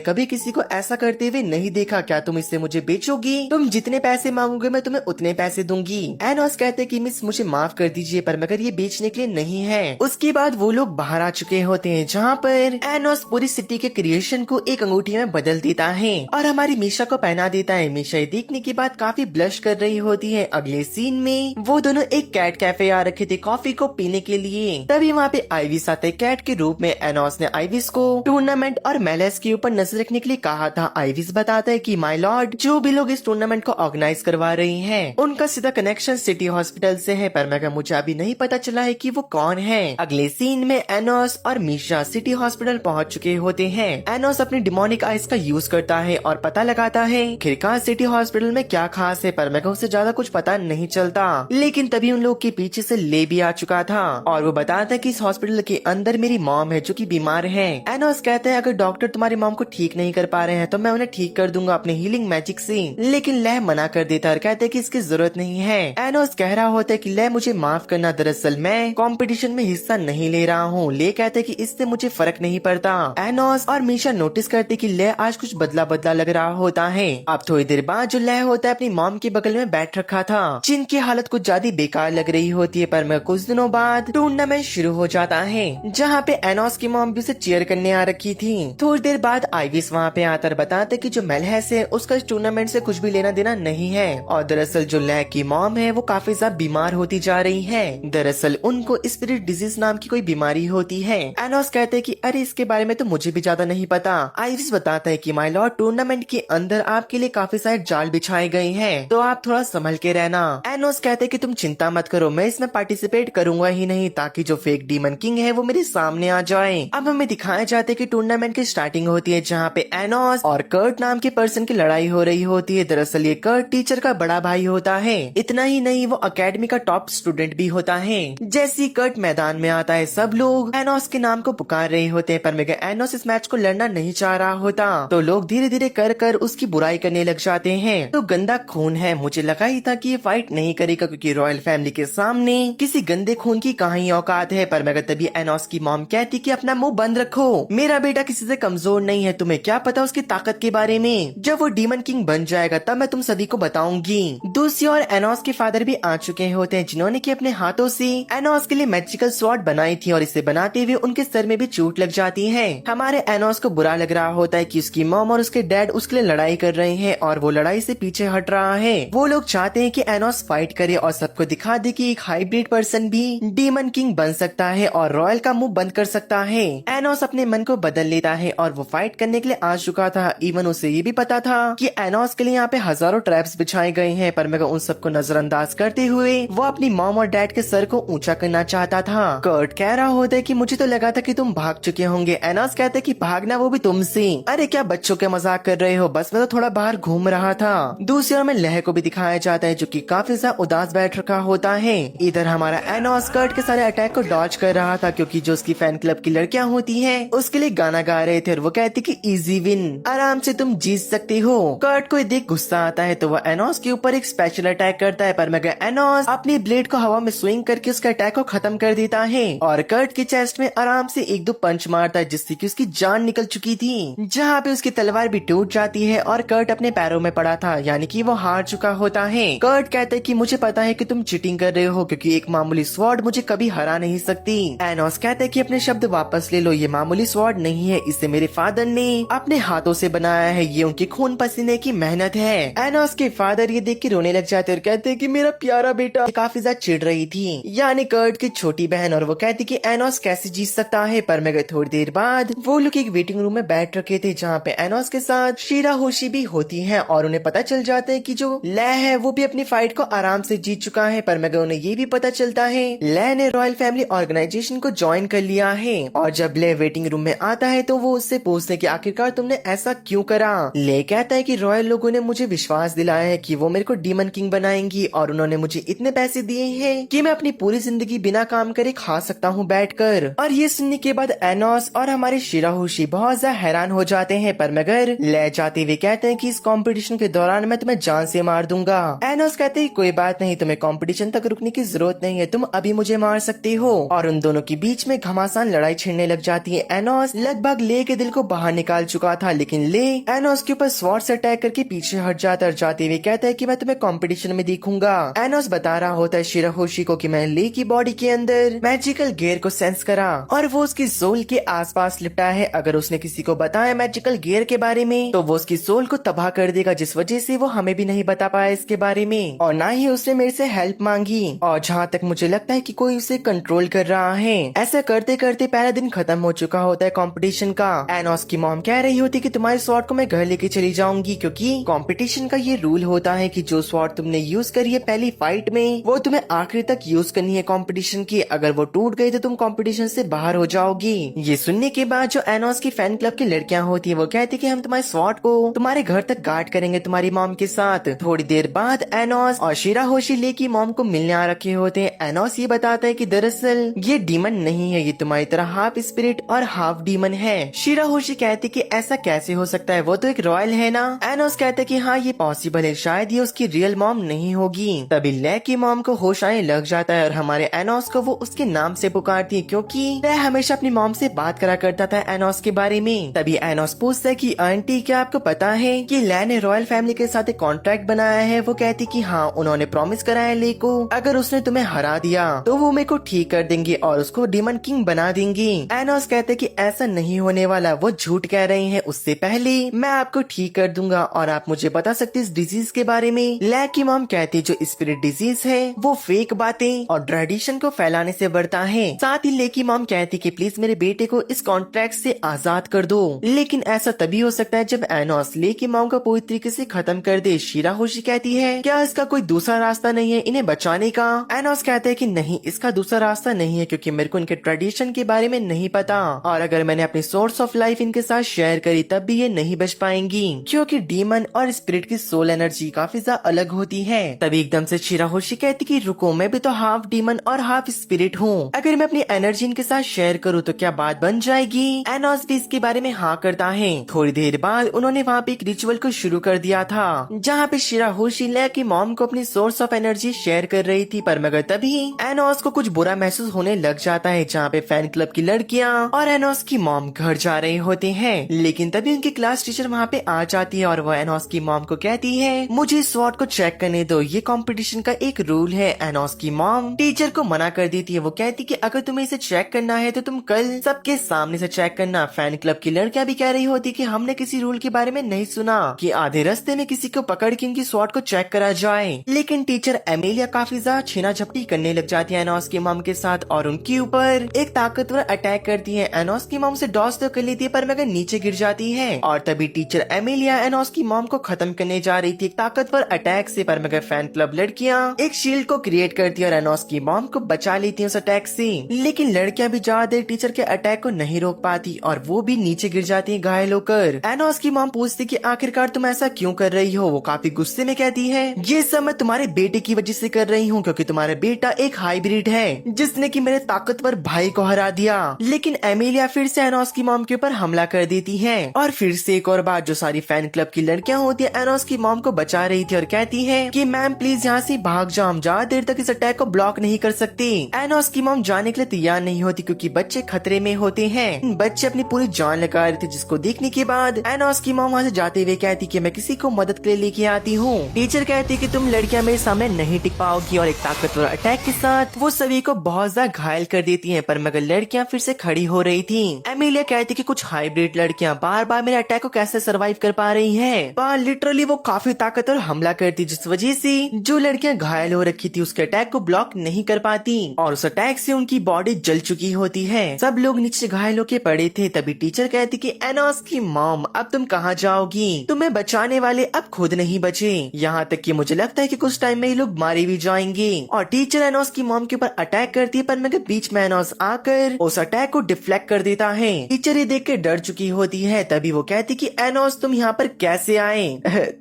कभी किसी को ऐसा करते हुए नहीं देखा, क्या तुम इससे मुझे बेचोगी? तुम जितने पैसे मांगोगे मैं तुम्हें उतने पैसे दूंगी। एनोस कहते कि मिस मुझे माफ कर दीजिए पर मगर ये बेचने के लिए नहीं है। उसके बाद वो लोग बाहर आ चुके होते हैं जहाँ पर एनोस पूरी सिटी के क्रिएशन को एक अंगूठी में बदल देता है और हमारी मीशा को पहना देता है। मीशा ये देखने के बाद काफी ब्लश कर रही होती है। अगले सीन में वो दोनों एक कैट कैफे आ रखे थे कॉफी को पीने के लिए। तभी वहाँ पे आइविस आते कैट के रूप में। एनोस ने आइविस को टूर्नामेंट और मेलहेस के ऊपर नजर रखने के लिए कहा था। आइविस बताता है कि माय लॉर्ड जो भी लोग इस टूर्नामेंट को ऑर्गेनाइज करवा रही हैं उनका सीधा कनेक्शन सिटी हॉस्पिटल से है पर मगर मुझे अभी नहीं पता चला है कि वो कौन है। अगले सीन में एनोस और मीशा सिटी हॉस्पिटल पहुंच चुके होते हैं। एनोस अपनी डिमोनिक आइज का यूज करता है और पता लगाता है खिरकार सिटी हॉस्पिटल में क्या खास है पर मगर उसे ज्यादा कुछ पता नहीं चलता। लेकिन तभी उन लोग के पीछे से ले भी आ चुका था और वो बताता है कि इस हॉस्पिटल के अंदर मेरी मॉम है जो कि बीमार है। एनोस कहता है अगर डॉक्टर तुम्हारी मॉम को ठीक नहीं कर पा रहे हैं तो मैं उन्हें ठीक कर दूंगा अपने हीलिंग मैजिक से। लेकिन लह मना कर देता है, कहते है कि इसकी जरूरत नहीं है। एनोस कह रहा होता है कि लह मुझे माफ करना, दरअसल मैं कंपटीशन में हिस्सा नहीं ले रहा हूँ। ले कहते कि इससे मुझे फर्क नहीं पड़ता। एनोस और मीशा नोटिस करते कि लह आज कुछ बदला बदला लग रहा होता है। अब थोड़ी देर बाद जो लह होता है अपनी मॉम के बगल में बैठ रखा था जिनकी हालत कुछ ज्यादा बेकार लग रही होती है। पर मैं कुछ दिनों बाद टूर्नामेंट शुरू हो जाता है जहाँ पे एनोस की मॉम भी उसे चीयर करने आ रखी थी। थोड़ी देर बाद आइविस वहाँ पे आकर बताते कि जो मेलहेस है उसका इस टूर्नामेंट से कुछ भी लेना देना नहीं है और दरअसल जो लह की मॉम है वो काफी ज्यादा बीमार हो होती जा रही है। दरअसल उनको स्पिरिट डिजीज नाम की कोई बीमारी होती है। एनोस कहते हैं कि अरे इसके बारे में तो मुझे भी ज्यादा नहीं पता। आइरिस बताता है कि माय लॉर्ड, टूर्नामेंट के अंदर आपके लिए काफी सारे जाल बिछाए गए हैं, तो आप थोड़ा संभल के रहना। एनोस कहते हैं कि तुम चिंता मत करो, मैं इसमें पार्टिसिपेट करूंगा ही नहीं ताकि जो फेक डीमन किंग है वो मेरे सामने आ जाए। अब हमें दिखाया जाता है कि टूर्नामेंट की स्टार्टिंग होती है जहाँ पे एनोस और कर्ट नाम के पर्सन की लड़ाई हो रही होती है। दरअसल ये कर्ट टीचर का बड़ा भाई होता है। इतना ही नहीं, वो अकेडमी का टॉप स्टूडेंट भी होता है। जैसे ही कर्ट मैदान में आता है सब लोग एनोस के नाम को पुकार रहे होते हैं, पर मगर एनोस इस मैच को लड़ना नहीं चाह रहा होता, तो लोग धीरे धीरे कर कर उसकी बुराई करने लग जाते हैं। तो गंदा खून है, मुझे लगा ही था कि ये फाइट नहीं करेगा क्योंकि रॉयल फैमिली के सामने किसी गंदे खून की कहाँ ही औकात है। पर मगर तभी एनोस की मॉम कहती कि अपना मुंह बंद रखो, मेरा बेटा किसी से कमजोर नहीं है, तुम्हें क्या पता उसकी ताकत के बारे में। जब वो डीमन किंग बन जाएगा तब मैं तुम सभी को बताऊंगी। दूसरी ओर एनोस के फादर भी आ चुके होते हैं, जिन्होंने की अपने हाथों से एनोस के लिए मैजिकल स्वॉर्ड बनाई थी और इसे बनाते हुए उनके सर में भी चोट लग जाती है। हमारे एनोस को बुरा लग रहा होता है कि उसकी मॉम और उसके डैड उसके लिए लड़ाई कर रहे हैं और वो लड़ाई से पीछे हट रहा है। वो लोग चाहते हैं कि एनोस फाइट करे और सबको दिखा दे कि एक हाइब्रिड पर्सन भी डीमन किंग बन सकता है और रॉयल का मुंह बंद कर सकता है। एनोस अपने मन को बदल लेता है और वो फाइट करने के लिए आ चुका था। इवन उसे ये भी पता था कि एनोस के लिए यहाँ पे हजारों ट्रैप्स बिछाए गए हैं, पर मगर उन सबको नजरअंदाज करते हुए वो अपनी मॉम और डैड के सर को ऊंचा करना चाहता था। कर्ट कह रहा होता है कि मुझे तो लगा था कि तुम भाग चुके होंगे। एनोस कहते हैं कि भागना वो भी तुमसे। अरे क्या बच्चों के मजाक कर रहे हो, बस मैं तो थोड़ा बाहर घूम रहा था। दूसरी ओर में लह को भी दिखाया जाता है जो कि काफी ज्यादा उदास बैठ रखा होता है। इधर हमारा एनोस कर्ट के सारे अटैक को डॉज कर रहा था क्योंकि जो उसकी फैन क्लब की लड़कियां होती हैं उसके लिए गाना गा रहे थे और वो कहती कि इजी विन, आराम से तुम जीत सकते हो। कर्ट को देख गुस्सा आता है तो वह एनोस के ऊपर एक स्पेशल अटैक करता है, पर मगर एनोस अपनी ब्लेड को हवा में स्विंग करके उसके अटैक को खत्म कर देता है और कर्ट की चेस्ट में आराम से एक दो पंच मारता है जिससे कि उसकी जान निकल चुकी थी, जहाँ पे उसकी तलवार भी टूट जाती है और कर्ट अपने पैरों में पड़ा था, यानी कि वो हार चुका होता है। कर्ट कहते हैं कि मुझे पता है कि तुम चीटिंग कर रहे हो क्योंकि एक मामूली स्वॉर्ड मुझे कभी हरा नहीं सकती। एनोस कहते हैं कि अपने शब्द वापस ले लो, ये मामूली स्वॉर्ड नहीं है, इसे मेरे फादर ने अपने हाथों से बनाया है, ये उनके खून पसीने की मेहनत है। एनोस के फादर ये देख के रोने लग जाते और कहते हैं कि मेरा प्यारा बेटा। काफी ज्यादा चिढ़ रही थी, यानी कर्ट की छोटी बहन, और वो कहती कि एनोस कैसे जीत सकता है। पर मगर थोड़ी देर बाद वो लोग एक वेटिंग रूम में बैठ रखे थे जहाँ पे एनोस के साथ शीरा होशी भी होती है और उन्हें पता चल जाता है कि जो लह है वो भी अपनी फाइट को आराम से जीत चुका है। पर मगर उन्हें ये भी पता चलता है लह ने रॉयल फैमिली ऑर्गेनाइजेशन को ज्वाइन कर लिया है। और जब ले वेटिंग रूम में आता है तो वो उससे पूछते कि आखिरकार तुमने ऐसा क्यों करा। ले कहता है कि रॉयल लोगों ने मुझे विश्वास दिलाया है कि वो मेरे को डीमन किंग बनाएंगी और उन्होंने मुझे इतने पैसे दिए हैं कि मैं अपनी पूरी जिंदगी बिना काम करे खा सकता हूँ बैठकर। और ये सुनने के बाद एनोस और हमारे शिराहोशी बहुत ज्यादा हैरान हो जाते हैं, पर मगर ले जाते हुए कहते हैं कि इस कंपटीशन के दौरान मैं तुम्हें जान से मार दूंगा। एनोस कहते हैं कोई बात नहीं, तुम्हें कंपटीशन तक रुकने की जरूरत नहीं है, तुम अभी मुझे मार सकते हो। और उन दोनों के बीच में घमासान लड़ाई छिड़ने लग जाती है। एनोस लगभग ले के दिल को बाहर निकाल चुका था, लेकिन ले एनोस के ऊपर स्वॉर्ड से अटैक करके पीछे हट जाता है, जाते हुए कहता है कि मैं तुम्हें कंपटीशन में देखूंगा। एनोस बता रहा होता है शिराहोशी को कि मैं ले की बॉडी के अंदर मैजिकल गियर को सेंस करा और वो उसकी सोल के आसपास लिपटा है। अगर उसने किसी को बताया मैजिकल गियर के बारे में तो वो उसकी सोल को तबाह कर देगा, जिस वजह से वो हमें भी नहीं बता पाया इसके बारे में और ना ही उसने मेरे से हेल्प मांगी। और जहाँ तक मुझे लगता है कि कोई उसे कंट्रोल कर रहा है। ऐसा करते करते पहला दिन खत्म हो चुका होता है कंपटीशन का। एनोस की मॉम कह रही होती कि तुम्हारे स्वॉर्ड को मैं घर लेके चली जाऊंगी क्योंकि कंपटीशन का ये रूल होता है कि जो स्वॉर्ड तुमने यूज करी है पहली फाइट में वो तुम्हें आखिरी तक यूज करनी है कंपटीशन की। अगर वो टूट गई तो तुम कंपटीशन से बाहर हो जाओगी। ये सुनने के बाद जो एनोस की फैन क्लब की लड़कियां होती है वो कहती कि हम तुम्हारे स्वॉर्ड को तुम्हारे घर तक गार्ड करेंगे तुम्हारी मॉम के साथ। थोड़ी देर बाद एनोस और शिराहोशी ले की मॉम को मिलने आ रखे होते हैं। एनोस ये बताता है कि दरअसल ये डीमन नहीं है, ये तुम्हारी तरह हाफ स्पिरिट और हाफ डीमन है। शिराहोशी कहती कि ऐसा कैसे हो सकता है, वो तो एक रॉयल है ना। एनोस कहते कि हाँ ये पॉसिबल है, शायद ये उसकी रियल मॉम नहीं होगी। तभी ले की मॉम को होश आने लग जाता है और हमारे एनोस को वो उसके नाम से पुकारती है क्योंकि ले हमेशा अपनी मॉम से बात करा करता था एनोस के बारे में। तभी एनोस पूछता है कि आंटी क्या आपको पता है कि ले ने रॉयल फैमिली के साथ एक कॉन्ट्रैक्ट बनाया है। वो कहती कि हाँ उन्होंने प्रॉमिस करा है ले को अगर उसने तुम्हें हरा दिया तो वो मेरे को ठीक कर देंगे और उसको डीमन किंग बना देंगी। एनोस कहते कि ऐसा नहीं होने वाला, वो झूठ कह रहे हैं, उससे पहले मैं आपको ठीक कर दूंगा और आप मुझे बता सकते इस डिजीज के बारे में। ले की मॉम कहती जो स्पिरिट डिजीज है वो फेक बातें और ट्रेडिशन को फैलाने से बढ़ता है। साथ ही ले की मॉम कहती कि प्लीज मेरे बेटे को इस कॉन्ट्रैक्ट से आजाद कर दो, लेकिन ऐसा तभी हो सकता है जब एनोस ले की मॉम को पूरी तरीके से खत्म कर दे। शिराहोशी कहती है क्या इसका कोई दूसरा रास्ता नहीं है इन्हें बचाने का? एनोस कहते हैं कि नहीं, इसका दूसरा रास्ता नहीं है क्योंकि मेरे को इनके ट्रेडिशन के बारे में नहीं पता, और अगर मैंने अपनी सोर्स ऑफ लाइफ इनके साथ शेयर करी तब भी ये नहीं बच पाएंगी क्योंकि डीमन और स्पिरिट की सोल एनर्जी काफी ज्यादा अलग होती है। तभी एकदम से शिराहोशी कहती कि रुको, मैं भी तो हाफ डीमन और हाफ स्पिरिट हूँ, अगर मैं अपनी एनर्जी इनके साथ शेयर करूँ तो क्या बात बन जाएगी? एनोस भी इसके बारे में हाँ करता है। थोड़ी देर बाद उन्होंने वहाँ पे एक रिचुअल को शुरू कर दिया था जहाँ पे शिराहोशी ले की मॉम को अपनी सोर्स ऑफ एनर्जी शेयर कर रही थी, पर मगर तभी एनोस को कुछ बुरा महसूस होने लग जाता है जहाँ पे फैन क्लब की लड़कियाँ और एनोस की मॉम घर जा रहे होते हैं। लेकिन तभी उनकी क्लास टीचर वहाँ पे आ जाती है और वो एनोस की मॉम को कहती है मुझे स्वॉर्ड को चेक करने दो, ये कंपटीशन का एक रूल है। एनोस की मॉम टीचर को मना कर देती है। वो कहती कि अगर तुम्हें इसे चेक करना है तो तुम कल सबके सामने से चेक करना। फैन क्लब की लड़कियां भी कह रही होती कि हमने किसी रूल के बारे में नहीं सुना कि आधे रास्ते में किसी को पकड़ के उनकी स्वॉर्ड को चेक करा जाए। लेकिन टीचर एमेलिया काफी ज्यादा छीना झपटी करने लग जाती है एनोस की मॉम के साथ और उनके ऊपर एक ताकतवर अटैक करती है। एनोस की मॉम से डॉस तो कर लेती है पर मगर नीचे गिर जाती है और तभी टीचर एमेलिया एनोस की मॉम को खत्म करने जा रही थी एक ताकतवर अटैक से, पर मगर फैन क्लब लड़कियां एक शील्ड को क्रिएट करती है और एनोस की मॉम को बचा लेती है उस अटैक से। लेकिन लड़कियां भी ज्यादा देर टीचर के अटैक को नहीं रोक पाती और वो भी नीचे गिर जाती है घायल होकर। एनोस की मॉम पूछती कि आखिरकार तुम ऐसा क्यों कर रही हो? वो काफी गुस्से में कहती है ये सब मैं तुम्हारे बेटे की वजह से कर रही हूँ क्योंकि तुम्हारा बेटा एक हाइब्रिड है जिसने कि मेरे ताकतवर भाई को हरा दिया। लेकिन एमेलिया फिर से एनोस की मॉम के ऊपर हमला कर देती है और फिर से एक और बात जो सारी फैन क्लब की लड़कियां होती है एनोस की मॉम को बचा रही थी और कहती है कि मैम प्लीज यहाँ से भाग जाओ, हम ज्यादा देर तक इस अटैक को ब्लॉक नहीं कर सकती। एनोस की मॉम जाने के लिए तैयार नहीं होती क्योंकि बच्चे खतरे में होते हैं। बच्चे अपनी पूरी जान लगा रहे थे जिसको देखने के बाद एनोस की मॉम वहाँ से जाते हुए कहती कि मैं किसी को मदद के लिए लेके आती हूँ। टीचर कहती कि तुम लड़कियां मेरे सामने नहीं टिक पाओगी और एक ताकतवर अटैक के साथ वो सभी को बहुत ज्यादा घायल कर देती है, पर मगर लड़कियां फिर से खड़ी हो रही थी। एमिलिया कहती कि कुछ हाइब्रिड लड़कियां बार बार मेरे अटैक को कैसे सरवाइव कर पा रही हैं। पर लिटरली वो काफी ताकतवर हमला करती जिस वजह से जो लड़कियां घायल हो रखी थी उसके अटैक को ब्लॉक नहीं कर पाती और उस अटैक से उनकी बॉडी जल चुकी होती है। सब लोग नीचे घायल होके पड़े थे। तभी टीचर कहती कि एनोस की मॉम अब तुम कहाँ जाओगी? तुम्हें बचाने वाले अब खुद नहीं बचे, यहाँ तक कि मुझे लगता है कि कुछ टाइम में ये लोग मारे भी जाएंगे। और टीचर एनोस की मॉम के ऊपर अटैक करती है पर मगर बीच में एनोस आकर उस अटैक को डिफ्लेक्ट कर देता है। टीचर ये देख के डर चुकी होती है। तभी वो कहती कि एनोस तुम यहाँ पर कैसे आए?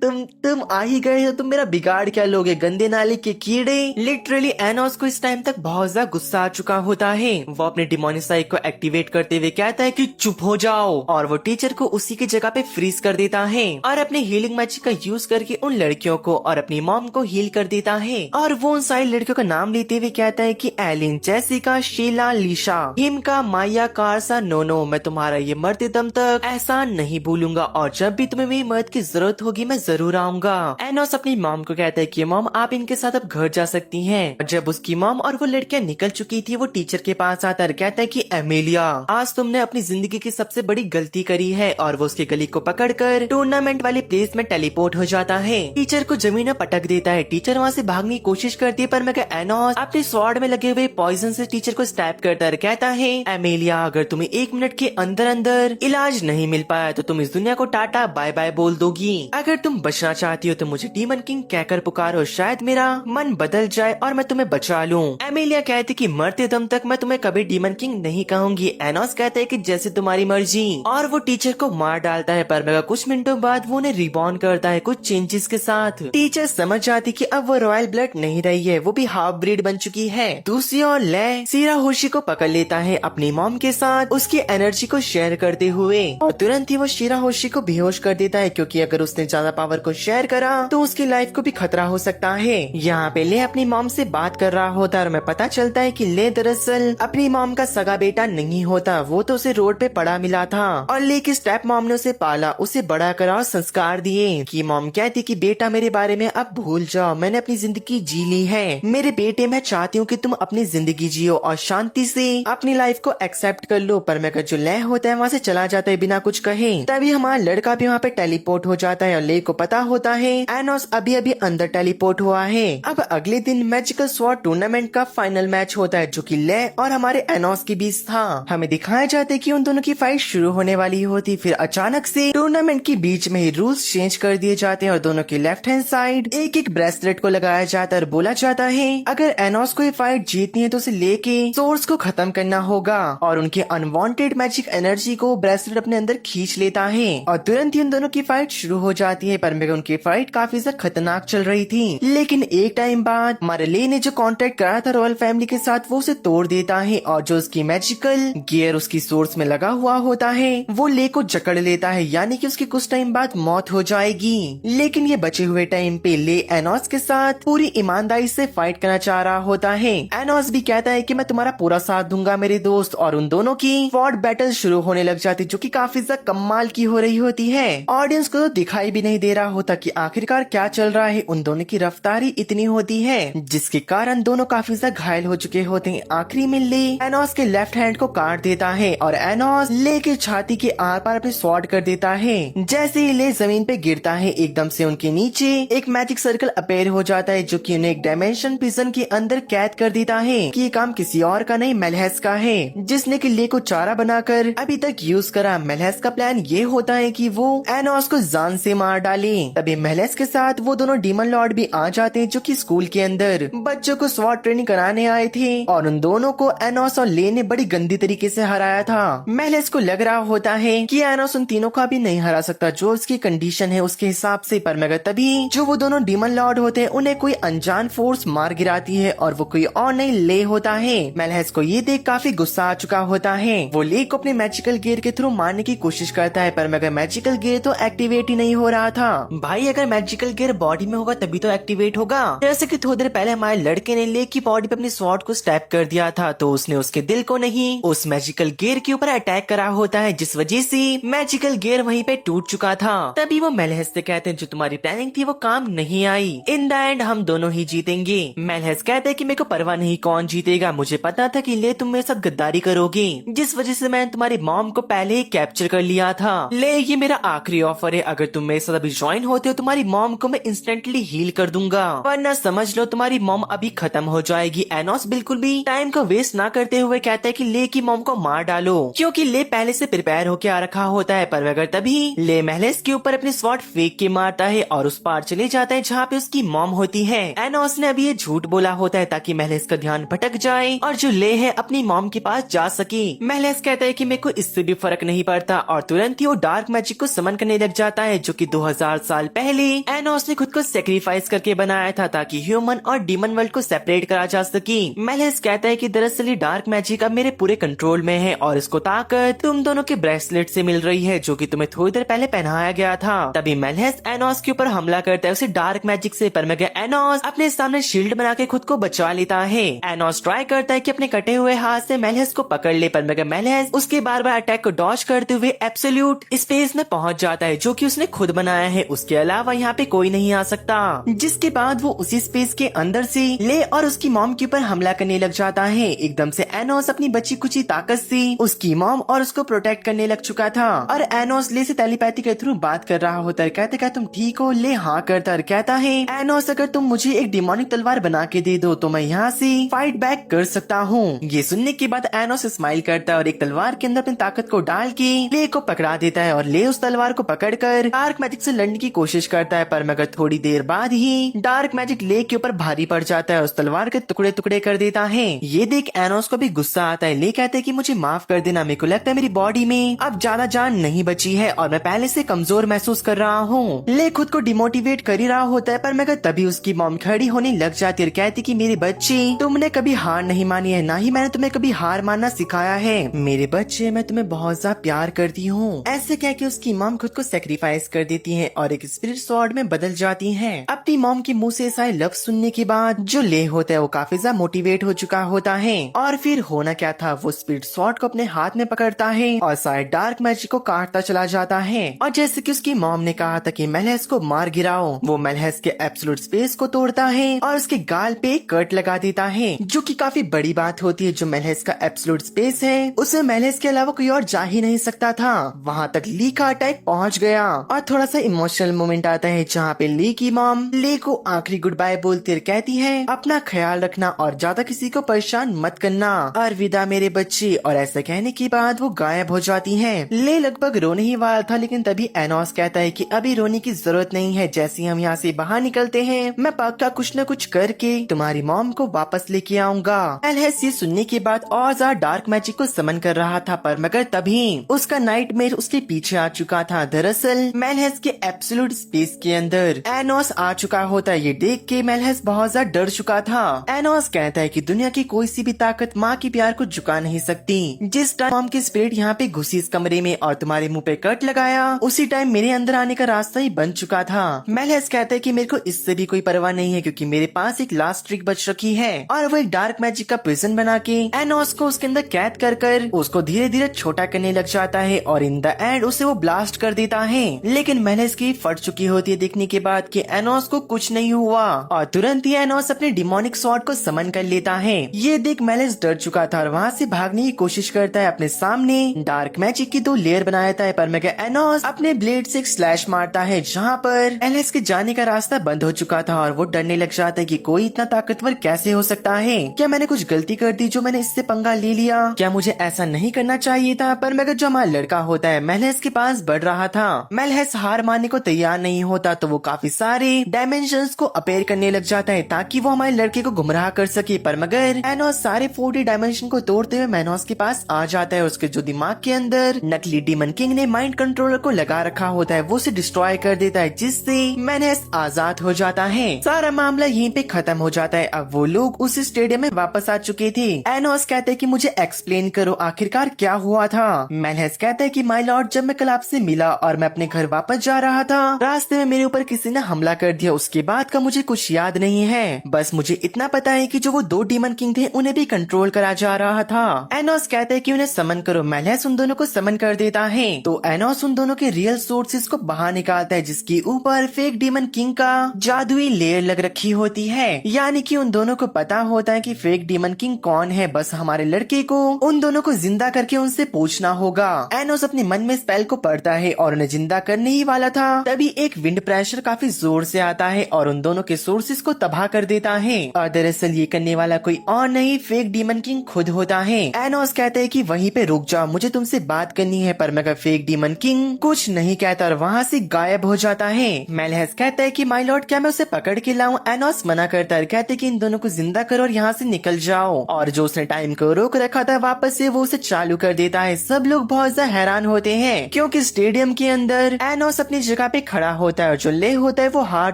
तुम आ ही गए हो, तुम मेरा बिगाड़ क्या लोगे गंदे नाले के कीड़े। लिटरली एनोस को इस टाइम तक बहुत ज्यादा गुस्सा आ चुका होता है। वो अपने डिमोनिसाइक को एक्टिवेट करते हुए कहता है कि चुप हो जाओ और वो टीचर को उसी की जगह पे फ्रीज कर देता है और अपने हीलिंग मैजिक का यूज करके उन लड़कियों को और अपनी मॉम को हील कर देता है। और वो उन सारी लड़कियों का नाम लेते हुए कहता है कि एलिन, जेसिका, शीला, लीशा, हिमका, माया, कारसा, नोनो, मैं तुम्हारा ये मरते दम तक एहसान नहीं भूलूंगा और जब भी तुम्हें मेरी मदद की जरूरत होगी मैं जरूर आऊंगा। एनोस अपनी मॉम को कहता है कि मॉम आप इनके साथ अब घर जा सकती हैं। जब उसकी मॉम और वो लड़कियां निकल चुकी थी वो टीचर के पास आता है कहता है कि एमेलिया आज तुमने अपनी जिंदगी की सबसे बड़ी गलती करी है और वो उसके गली को पकड़कर टूर्नामेंट वाले प्लेस में टेलीपोर्ट हो जाता है। टीचर को जमीन में पटक देता है। टीचर वहाँ से भागने की कोशिश करती है पर मगर एनोस अपने स्वॉर्ड में लगे हुए पॉइजन से टीचर को स्टैब करता है। कहता है एमेलिया अगर तुम्हें 1 मिनट के अंदर अंदर इलाज नहीं मिल पाया तो तुम इस दुनिया को टाटा बाय बाय बोल दोगी। अगर तुम बचना चाहती हो तो मुझे डीमन किंग कहकर पुकारो, शायद मेरा मन बदल जाए और मैं तुम्हें बचा लूं। एमेलिया कहती कि मरते दम तक मैं तुम्हें कभी डीमन किंग नहीं कहूंगी। एनोस कहता है कि जैसे तुम्हारी मर्जी और वो टीचर को मार डालता है पर मगर कुछ मिनटों बाद वो उन्हें रिबॉर्न करता है कुछ चेंजेस के साथ। टीचर समझ जाती कि अब वो रॉयल ब्लड नहीं रही है, वो भी हाफ ब्रीड बन चुकी है। दूसरी ओर ले शिराहोशी को पकड़ लेता है अपनी मॉम के साथ उसकी एनर्जी को शेयर करते हुए और तुरंत ही वो शिराहोशी को बेहोश कर देता है क्योंकि अगर उसने ज्यादा पावर को शेयर करा तो उसकी लाइफ को भी खतरा हो सकता है। यहाँ पे ले अपनी मॉम से बात कर रहा होता है और हमें पता चलता है कि ले दरअसल अपनी मॉम का सगा बेटा नहीं होता, वो तो उसे रोड पे पड़ा मिला था और ले की स्टेप मॉम ने उसे पाला, उसे बड़ा करा और संस्कार दिए। कि मॉम कहती कि बेटा मेरे बारे में अब भूल जाओ, मैंने अपनी जिंदगी जी ली है। मेरे बेटे मैं चाहती हूँ कि तुम अपनी जिंदगी जियो और शांति से अपनी लाइफ को एक्सेप्ट कर लो। पर मैं जो लय होता है वहाँ से चला जाता है बिना कुछ कहे। तभी हमारा लड़का भी वहाँ पे टेलीपोर्ट हो जाता है और ले को पता होता है एनोस अभी अभी अंदर टेलीपोर्ट हुआ है। अब अगले अगले दिन मैजिकल स्वॉर्ड टूर्नामेंट का फाइनल मैच होता है जो कि ले और हमारे एनोस के बीच था। हमें दिखाया जाता है कि उन दोनों की फाइट शुरू होने वाली होती, फिर अचानक से टूर्नामेंट के बीच में ही रूल्स चेंज कर दिए जाते हैं और दोनों के लेफ्ट हैंड साइड एक एक ब्रेसलेट को लगाया जाता है और बोला जाता है अगर एनोस को ये फाइट जीतनी है तो उसे लेके सोर्स को खत्म करना होगा और उनके अनवांटेड मैजिक एनर्जी को ब्रेसलेट अपने अंदर खींच लेता है और तुरंत ही उन दोनों की फाइट शुरू हो जाती है। पर मगर उनकी फाइट काफी ज्यादा खतरनाक चल रही थी, लेकिन एक टाइम बाद हमारे ले ने जो कॉन्ट्रैक्ट करा था रॉयल फैमिली के साथ वो उसे तोड़ देता है और जो उसकी मैजिकल गियर उसकी सोर्स में लगा हुआ होता है वो ले को जकड़ लेता है, यानी कि उसकी कुछ टाइम बाद मौत हो जाएगी। लेकिन ये बचे हुए टाइम पे ले एनोस के साथ पूरी ईमानदारी से फाइट करना चाह रहा होता है। एनोस भी कहता है कि मैं तुम्हारा पूरा साथ दूंगा मेरे दोस्त, और उन दोनों की स्वॉर्ड बैटल शुरू होने लग जाती जो कि काफी ज्यादा कमाल की हो रही होती है। ऑडियंस को तो दिखाई भी नहीं दे रहा होता कि आखिरकार क्या चल रहा है। उन दोनों की रफ्तारी इतनी होती है जिसके कारण दोनों काफी ज्यादा घायल हो चुके होते हैं। आखिरी में ले एनोस के लेफ्ट हैंड को काट देता है और एनोस ले के छाती के आर पार अपने स्वॉर्ड कर देता है। जैसे ही ले जमीन पे गिरता है एकदम से उनके नीचे एक मैजिक सर्कल अपेयर हो जाता है जो कि उन्हें एक डायमेंशन प्रिजन के अंदर कैद कर देता है कि ये काम किसी और का नहीं मेलहेस का है, जिसने कि ले को चारा बनाकर अभी तक यूज करा। मेलहेस का प्लान ये होता है कि वो एनोस को जान से मार डाले। तभी मेलहेस के साथ वो दोनों डीमन लॉर्ड भी आ जाते हैं जो कि स्कूल के अंदर बच्चों को स्वॉर्ड ट्रेनिंग कराने आए थे और उन दोनों को एनोस और ले ने बड़ी गंदी तरीके से हराया था। मेलहेस को लग रहा होता है कि एनोस उन तीनों को अभी नहीं हरा सकता जो उसकी कंडीशन है उसके हिसाब से। पर मगर तभी जो वो दोनों डीमन लॉर्ड होते हैं उन्हें कोई अनजान फोर्स मार गिराती है और वो कोई और नहीं ले होता है। मेलहेस को ये देख काफी गुस्सा आ चुका होता है। वो ले को अपने मैजिकल गियर के थ्रू मारने की कोशिश करता है पर मगर मैजिकल गियर तो एक्टिवेट ही नहीं हो रहा था। भाई अगर मैजिकल गियर बॉडी में होगा तभी तो एक्टिवेट होगा। जैसे कि थोड़ी देर पहले हमारे लड़के ने ले की बॉडी पे अपनी स्वॉर्ड को स्टैप कर दिया था तो उसने उसके दिल को नहीं उस मैजिकल गियर के ऊपर अटैक करा होता है, जिस वजह से मैजिकल गियर वहीं पे टूट चुका था। तभी वो मेलहेस से कहते हैं जो तुम्हारी प्लानिंग थी वो काम नहीं आई, इन द एंड हम दोनों ही जीतेंगे। मेलहेस कहते हैं कि मेरे को परवाह नहीं कौन जीतेगा, मुझे पता था कि ले तुम मेरे साथ गद्दारी करोगे जिस वजह से मैंने तुम्हारी मॉम को पहले ही कैप्चर कर लिया था। ले ये मेरा आखिरी ऑफर है, अगर तुम मेरे साथ अभी ज्वाइन होते हो तुम्हारी मॉम को मैं इंस्टेंटली हील कर दूंगा, वरना समझ लो तुम्हारी मॉम अभी खत्म हो जाएगी। एनोस बिल्कुल भी टाइम को वेस्ट ना करते हुए कहता है कि ले की मॉम को मार डालो क्योंकि ले पहले से प्रिपेयर होके आ रखा होता है। पर अगर तभी ले मेलहेस के ऊपर अपनी स्वॉर्ड फेंक के मारता है और उस पार चले जाता है जहाँ पे उसकी मॉम होती है। एनोस ने अभी ये झूठ बोला होता है ताकि मेलहेस का ध्यान भटक जाए और जो ले है अपनी मॉम के पास जा सके। मेलहेस कहता है कि मेरे को इससे भी फर्क नहीं पड़ता और तुरंत ही वो डार्क मैजिक को समन करने लग जाता है जो कि 2000 साल पहले एनोस ने खुद को सेक्रीफाइस करके बनाया था ताकि ह्यूमन और डीमन वर्ल्ड को सेपरेट करा जा सके। मेलहेस कहता है कि दरअसल ये डार्क मैजिक अब मेरे पूरे कंट्रोल में है और इसको ताकत तुम दोनों के ब्रेसलेट से मिल रही है जो कि तुम्हें थोड़ी देर पहले पहनाया गया था। तभी मेलहेस एनोस के ऊपर हमला करता है उसे डार्क मैजिक से, पर मगर एनोस अपने सामने शील्ड बना के खुद को बचा लेता है। एनोस ट्राई करता है कि अपने कटे हुए हाथ से मेलहेस को पकड़ ले, पर मगर मेलहेस उसके बार बार अटैक को डॉज करते हुए एब्सोल्यूट स्पेस में पहुंच जाता है जो कि उसने खुद बनाया है, उसके अलावा यहाँ पे कोई नहीं आ सकता। जिसके बाद वो उसी स्पेस के अंदर से ले और उसकी मॉम के ऊपर हमला करने लग जाता है। एकदम से एनोस अपनी बची कुची ताकत से उसकी मॉम और उसको प्रोटेक्ट करने लग चुका था और एनोस ले से टेलीपैथी के थ्रू बात कर रहा होता है। कहते क्या तुम ठीक हो? ले हाँ करता है। कहता है एनोस अगर तुम मुझे एक डिमोनिक तलवार बना के दे दो तो मैं यहाँ से फाइट बैक कर सकता हूँ। ये सुनने के बाद एनोस स्माइल करता है और एक तलवार के अंदर अपनी ताकत को डाल के ले को पकड़ा देता है और ले उस तलवार को पकड़कर डार्क मैजिक से लड़ने की कोशिश करता है। पर मगर थोड़ी देर बाद ही डार्क मैजिक ले के ऊपर भारी पड़ जाता है, उस तलवार के टुकड़े टुकड़े कर देता है। ये देख एनोस को भी गुस्सा आता है। ले कहते हैं कि मुझे माफ कर देना, मेरे को लगता है मेरी बॉडी में अब ज्यादा जान नहीं बची है और मैं पहले से कमजोर महसूस कर रहा हूँ। ले खुद को डिमोटिवेट कर ही रहा होता है पर मगर तभी उसकी मॉम खड़ी होने लग जाती है और कहती कि मेरे बच्चे तुमने कभी हार नहीं मानी है, ना ही मैंने तुम्हें कभी हार मानना सिखाया है। मेरे बच्चे मैं तुम्हें बहुत ज्यादा प्यार करती हूँ। ऐसे कह के उसकी मॉम खुद को सेक्रीफाइस कर देती है और एक स्पिरिट स्वॉर्ड में बदल जाती है। अपनी मॉम के मुंह से ऐसा लफ्ज सुनने के बाद जो ले होता है वो काफी ज्यादा मोटिवेट हो चुका होता है और फिर होना क्या था, वो स्पिरिट स्वॉर्ड को अपने हाथ में पकड़ता है और सारे डार्क मैजिक को काटता चला जाता है। और जैसे कि उसकी मॉम ने कहा था कि मेलहेस को मार गिराओ, वो मेलहेस के एब्सोल्यूट स्पेस को तोड़ता है और उसके गाल पे कट लगा देता है जो कि काफी बड़ी बात होती है। जो मेलहेस का एब्सोल्यूट स्पेस है उसमें मेलहेस के अलावा कोई और जा ही नहीं सकता था। वहाँ तक ली का अटैक पहुँच गया और थोड़ा सा इमोशनल मोमेंट आता है जहाँ पे ली की मॉम ले को आखिरी गुड बाय बोल बोलती और कहती है अपना ख्याल रखना और ज्यादा किसी को परेशान मत करना, अलविदा मेरे बच्चे। और ऐसा कहने के बाद वो गायब हो जाती है। ले लगभग रोने ही वाला था, लेकिन तभी एनोस कहता है कि अभी रोने की जरूरत नहीं है, जैसे हम यहाँ से बाहर निकलते हैं मैं पक्का कुछ न कुछ करके तुम्हारी मॉम को वापस लेके आऊंगा। मेलहेस ये सुनने के बाद और ज्यादा डार्क मैजिक को समन कर रहा था, पर मगर तभी उसका नाइटमेयर उसके पीछे आ चुका था। दरअसल मेलहेस के एब्सोल्यूट स्पेस के अंदर एनोस आ चुका होता है। ये देख के मेलहेस बहुत ज्यादा डर चुका था। एनोस कहता है कि दुनिया की कोई सी भी ताकत माँ के प्यार को झुका नहीं सकती। जिस टाइम मॉम की स्पिरिट यहाँ पे घुसी इस कमरे में और तुम्हारे मुंह पे कट लगाया, उसी टाइम मेरे अंदर आने का रास्ता ही बन चुका था। मेलहेस कहता है कि मेरे को इससे भी कोई परवाह नहीं है, क्योंकि मेरे पास एक लास्ट ट्रिक बच रखी है और वो एक डार्क मैजिक का प्रिजन बना के एनोस को उसके अंदर कैद कर कर उसको धीरे धीरे छोटा करने लग जाता है और इन द एंड उसे वो ब्लास्ट कर देता है। लेकिन मेलहेस की फट चुकी होती है देखने के बाद कि एनोस को कुछ नहीं हुआ और तुरंत ही एनोस अपने डिमोनिक स्वॉर्ड को समन कर लेता है। ये देख मेलहेस डर चुका था और वहाँ से भागने की कोशिश करता है। अपने सामने डार्क मैजिक की 2 लेयर बनाता है, पर मगर एनोस अपने ब्लेड से एक स्लैश मारता है, जहाँ पर मेलहेस के जाने का रास्ता बंद हो चुका था और वो डरने लग जाता है कि कोई इतना ताकतवर कैसे हो सकता है। क्या मैंने कुछ गलती कर दी जो मैंने इससे पंगा ले लिया? क्या मुझे ऐसा नहीं करना चाहिए था? पर मगर जो हमारा लड़का होता है मेलहेस के पास बढ़ रहा था। मेलहेस हार मानने को तैयार नहीं होता, तो वो काफी सारे डायमेंशंस को अपेयर करने लग जाता है ताकि वो हमारे लड़के को गुमराह कर सके। पर मगर एनोस सारे 40 डायमेंशन को तोड़ते हुए मेनोस के पास आ जाता है। उसके जो दिमाग के अंदर नकली डीमन किंग ने माइंड कंट्रोलर को लगा रखा होता है वो उसे डिस्ट्रॉय कर देता है, जिससे मेलहेस आजाद हो जाता है। सारा मामला यहीं पे खत्म हो जाता है। अब वो लोग उस स्टेडियम में वापस आ चुके थे। एनोस कहते हैं कि मुझे एक्सप्लेन करो आखिरकार क्या हुआ था। मेलहेस कहता है कि माय लॉर्ड, जब मैं कल आपसे मिला और मैं अपने घर वापस जा रहा था, रास्ते में मेरे ऊपर किसी ने हमला कर दिया। उसके बाद का मुझे कुछ याद नहीं है, बस मुझे इतना पता है कि जो वो 2 डीमन किंग थे उन्हें भी कंट्रोल करा जा रहा था। एनोस कहता है कि उन्हें समन करो। मेलहेस उन दोनों को समन कर देता है, तो एनोस उन दोनों के रियल सोर्सेस को बाहर निकालता है, जिसके ऊपर फेक डीमन किंग का जादुई लेयर लग रखी होती है। यानी कि उन दोनों को पता होता है कि फेक डीमन किंग कौन है। बस हमारे लड़के को उन दोनों को जिंदा करके उनसे पूछना होगा। एनोस अपने मन में स्पेल को पढ़ता है और उन्हें जिंदा करने ही वाला था, तभी एक विंड प्रेशर काफी जोर से आता है और उन दोनों के सोर्सेस को तबाह कर देता है। और दरअसल ये करने वाला कोई और नहीं, फेक डीमन किंग खुद होता है। एनोस कहते हैं कि वहीं पे रुक जाओ, मुझे तुमसे बात करनी है। पर मगर फेक डीमन किंग कुछ नहीं कहता और वहाँ से गायब हो जाता है। मेलहेस कहता है कि माय लॉर्ड, क्या मैं उसे पकड़ के लाऊं? एनोस मना करता है, कहते कि इन दोनों को जिंदा करो और यहाँ से निकल जाओ। और जो उसने टाइम को रोक रखा था वापस से वो उसे चालू कर देता है। सब लोग बहुत ज्यादा हैरान होते हैं, क्योंकि स्टेडियम के अंदर एनोस अपनी जगह पे खड़ा होता है और जो ले होता है वो हार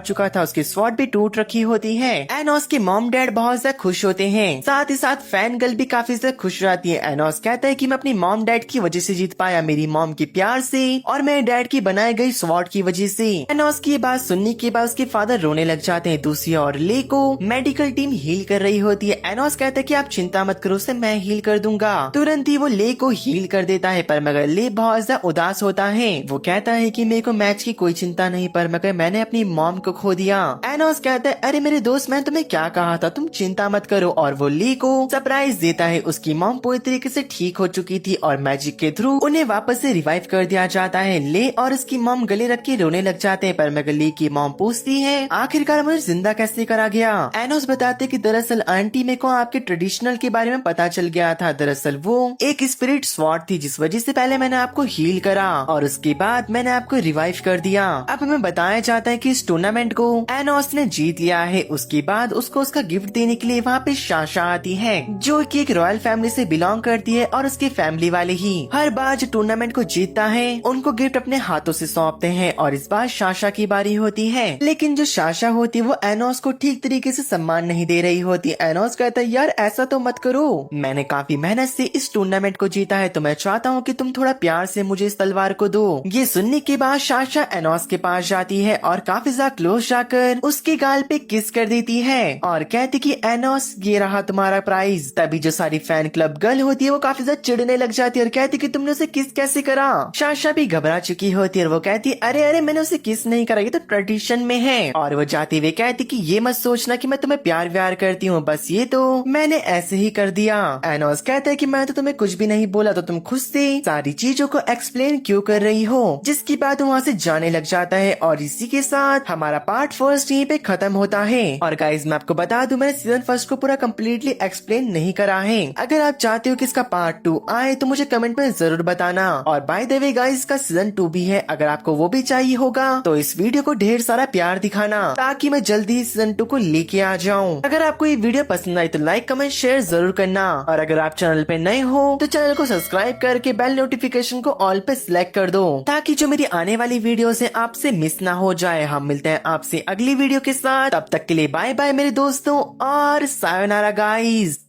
चुका था, उसकी स्वॉर्ड भी टूट रखी होती है। एनोस के मॉम डैड बहुत ज्यादा खुश होते हैं, साथ ही साथ फैन गर्ल भी काफी ज्यादा खुश रहती है। एनोस कहता है कि मैं अपनी मॉम डैड की वजह से जीत पाया, मेरी मॉम के प्यार से और मेरे डैड की बनाई गई स्वॉर्ड की वजह से। एनोस की बात सुनने के बाद उसके फादर रोने लग जाते हैं। दूसरी ओर ले को मेडिकल टीम हील कर रही होती है। एनोस कहता है कि आप चिंता मत करो, उसे मैं हील कर दूंगा। तुरंत ही वो ले को हील कर देता है, पर मगर ले बहुत ज्यादा उदास होता है। वो कहता है कि मेरे को मैच की कोई चिंता नहीं, पर मगर मैंने अपनी मॉम को खो दिया। एनोस कहता है, अरे मेरे दोस्त, मैं तुम्हें क्या कहा था, तुम चिंता मत करो। और वो ले को सरप्राइज देता है। उसकी मॉम पूरी तरीके से ठीक हो चुकी थी और मैजिक के थ्रू उन्हें वापस से रिवाइव कर दिया जाता है। ले और उसकी मॉम गले रख के रोने लग जाते हैं, पर मगर ले की मॉम पूछती है आखिरकार मुझे जिंदा कैसे करा गया। एनोस बताते कि दरअसल आंटी मेरे को आपके ट्रेडिशनल के बारे में पता चल गया था। दरअसल वो एक स्पिरिट स्वॉर्ड थी, जिस वजह से पहले मैंने आपको हील करा और उसके बाद मैंने आपको रिवाइव कर दिया। अब हमें बताया जाता है कि इस टूर्नामेंट को एनोस ने जीत लिया है। उसके बाद उसको उसका गिफ्ट देने के लिए वहाँ पे शाशा आती है, जो कि एक रॉयल फैमिली से बिलोंग करती है और उसकी फैमिली वाले ही हर बार जो टूर्नामेंट को जीतता है उनको गिफ्ट अपने हाथों से सौंपते हैं। और इस बार शाशा की बारी होती है, लेकिन जो शाशा होती है वो एनोस को ठीक तरीके से सम्मान नहीं दे रही होती। एनोस कहता है यार ऐसा तो मत करो, मैंने काफी मेहनत से इस टूर्नामेंट को जीता है, तो मैं चाहता हूँ कि तुम थोड़ा प्यार से मुझे इस तलवार को दो। ये सुनने के बाद शाशा एनोस के पास जाती है और काफी ज्यादा क्लोज जाकर उसके गाल पे किस कर देती है और कहती कि एनोस ये रहा तुम्हारा प्राइज। तभी जो सारी फैन क्लब गर्ल होती है वो काफी ज्यादा चिढ़ने लग जाती है और कहती कि तुमने उसे किस कैसे करा। शाशा भी घबरा चुकी होती है और वो कहती अरे अरे मैंने उसे किस नहीं करा, ये तो ट्रेडिशन में है। और वो जाते हुए कहती कि ये मत सोचना कि मैं तुम्हें प्यार व्यार करती हूँ, बस ये तो मैंने ऐसे ही कर दिया। एनोस कहता है कि मैं तो तुम्हें कुछ भी नहीं बोला, तो तुम खुद से सारी चीजों को एक्सप्लेन क्यों कर रही हो। जिसकी बात वहाँ से जाने लग जाता है और इसी के साथ हमारा पार्ट फर्स्ट यहीं पे खत्म हो होता है। और गाइज मैं आपको बता दूं, मैंने सीजन फर्स्ट को पूरा कम्प्लीटली एक्सप्लेन नहीं करा है। अगर आप चाहते हो कि इसका पार्ट 2 आए तो मुझे कमेंट में जरूर बताना। और बाय द वे गाइज इसका सीजन 2 भी है, अगर आपको वो भी चाहिए होगा तो इस वीडियो को ढेर सारा प्यार दिखाना ताकि मैं जल्दी सीजन 2 को लेके आ जाऊँ। अगर आपको ये वीडियो पसंद आई तो लाइक कमेंट शेयर जरूर करना। और अगर आप चैनल पे नए हो तो चैनल को सब्सक्राइब करके बेल नोटिफिकेशन को ऑल पे सिलेक्ट कर दो ताकि जो मेरी आने वाली वीडियोस है आपसे मिस ना हो जाए। हम मिलते हैं आपसे अगली वीडियो के साथ, तब तक के लिए बाय बाय मेरे दोस्तों और सायोनारा गाइस।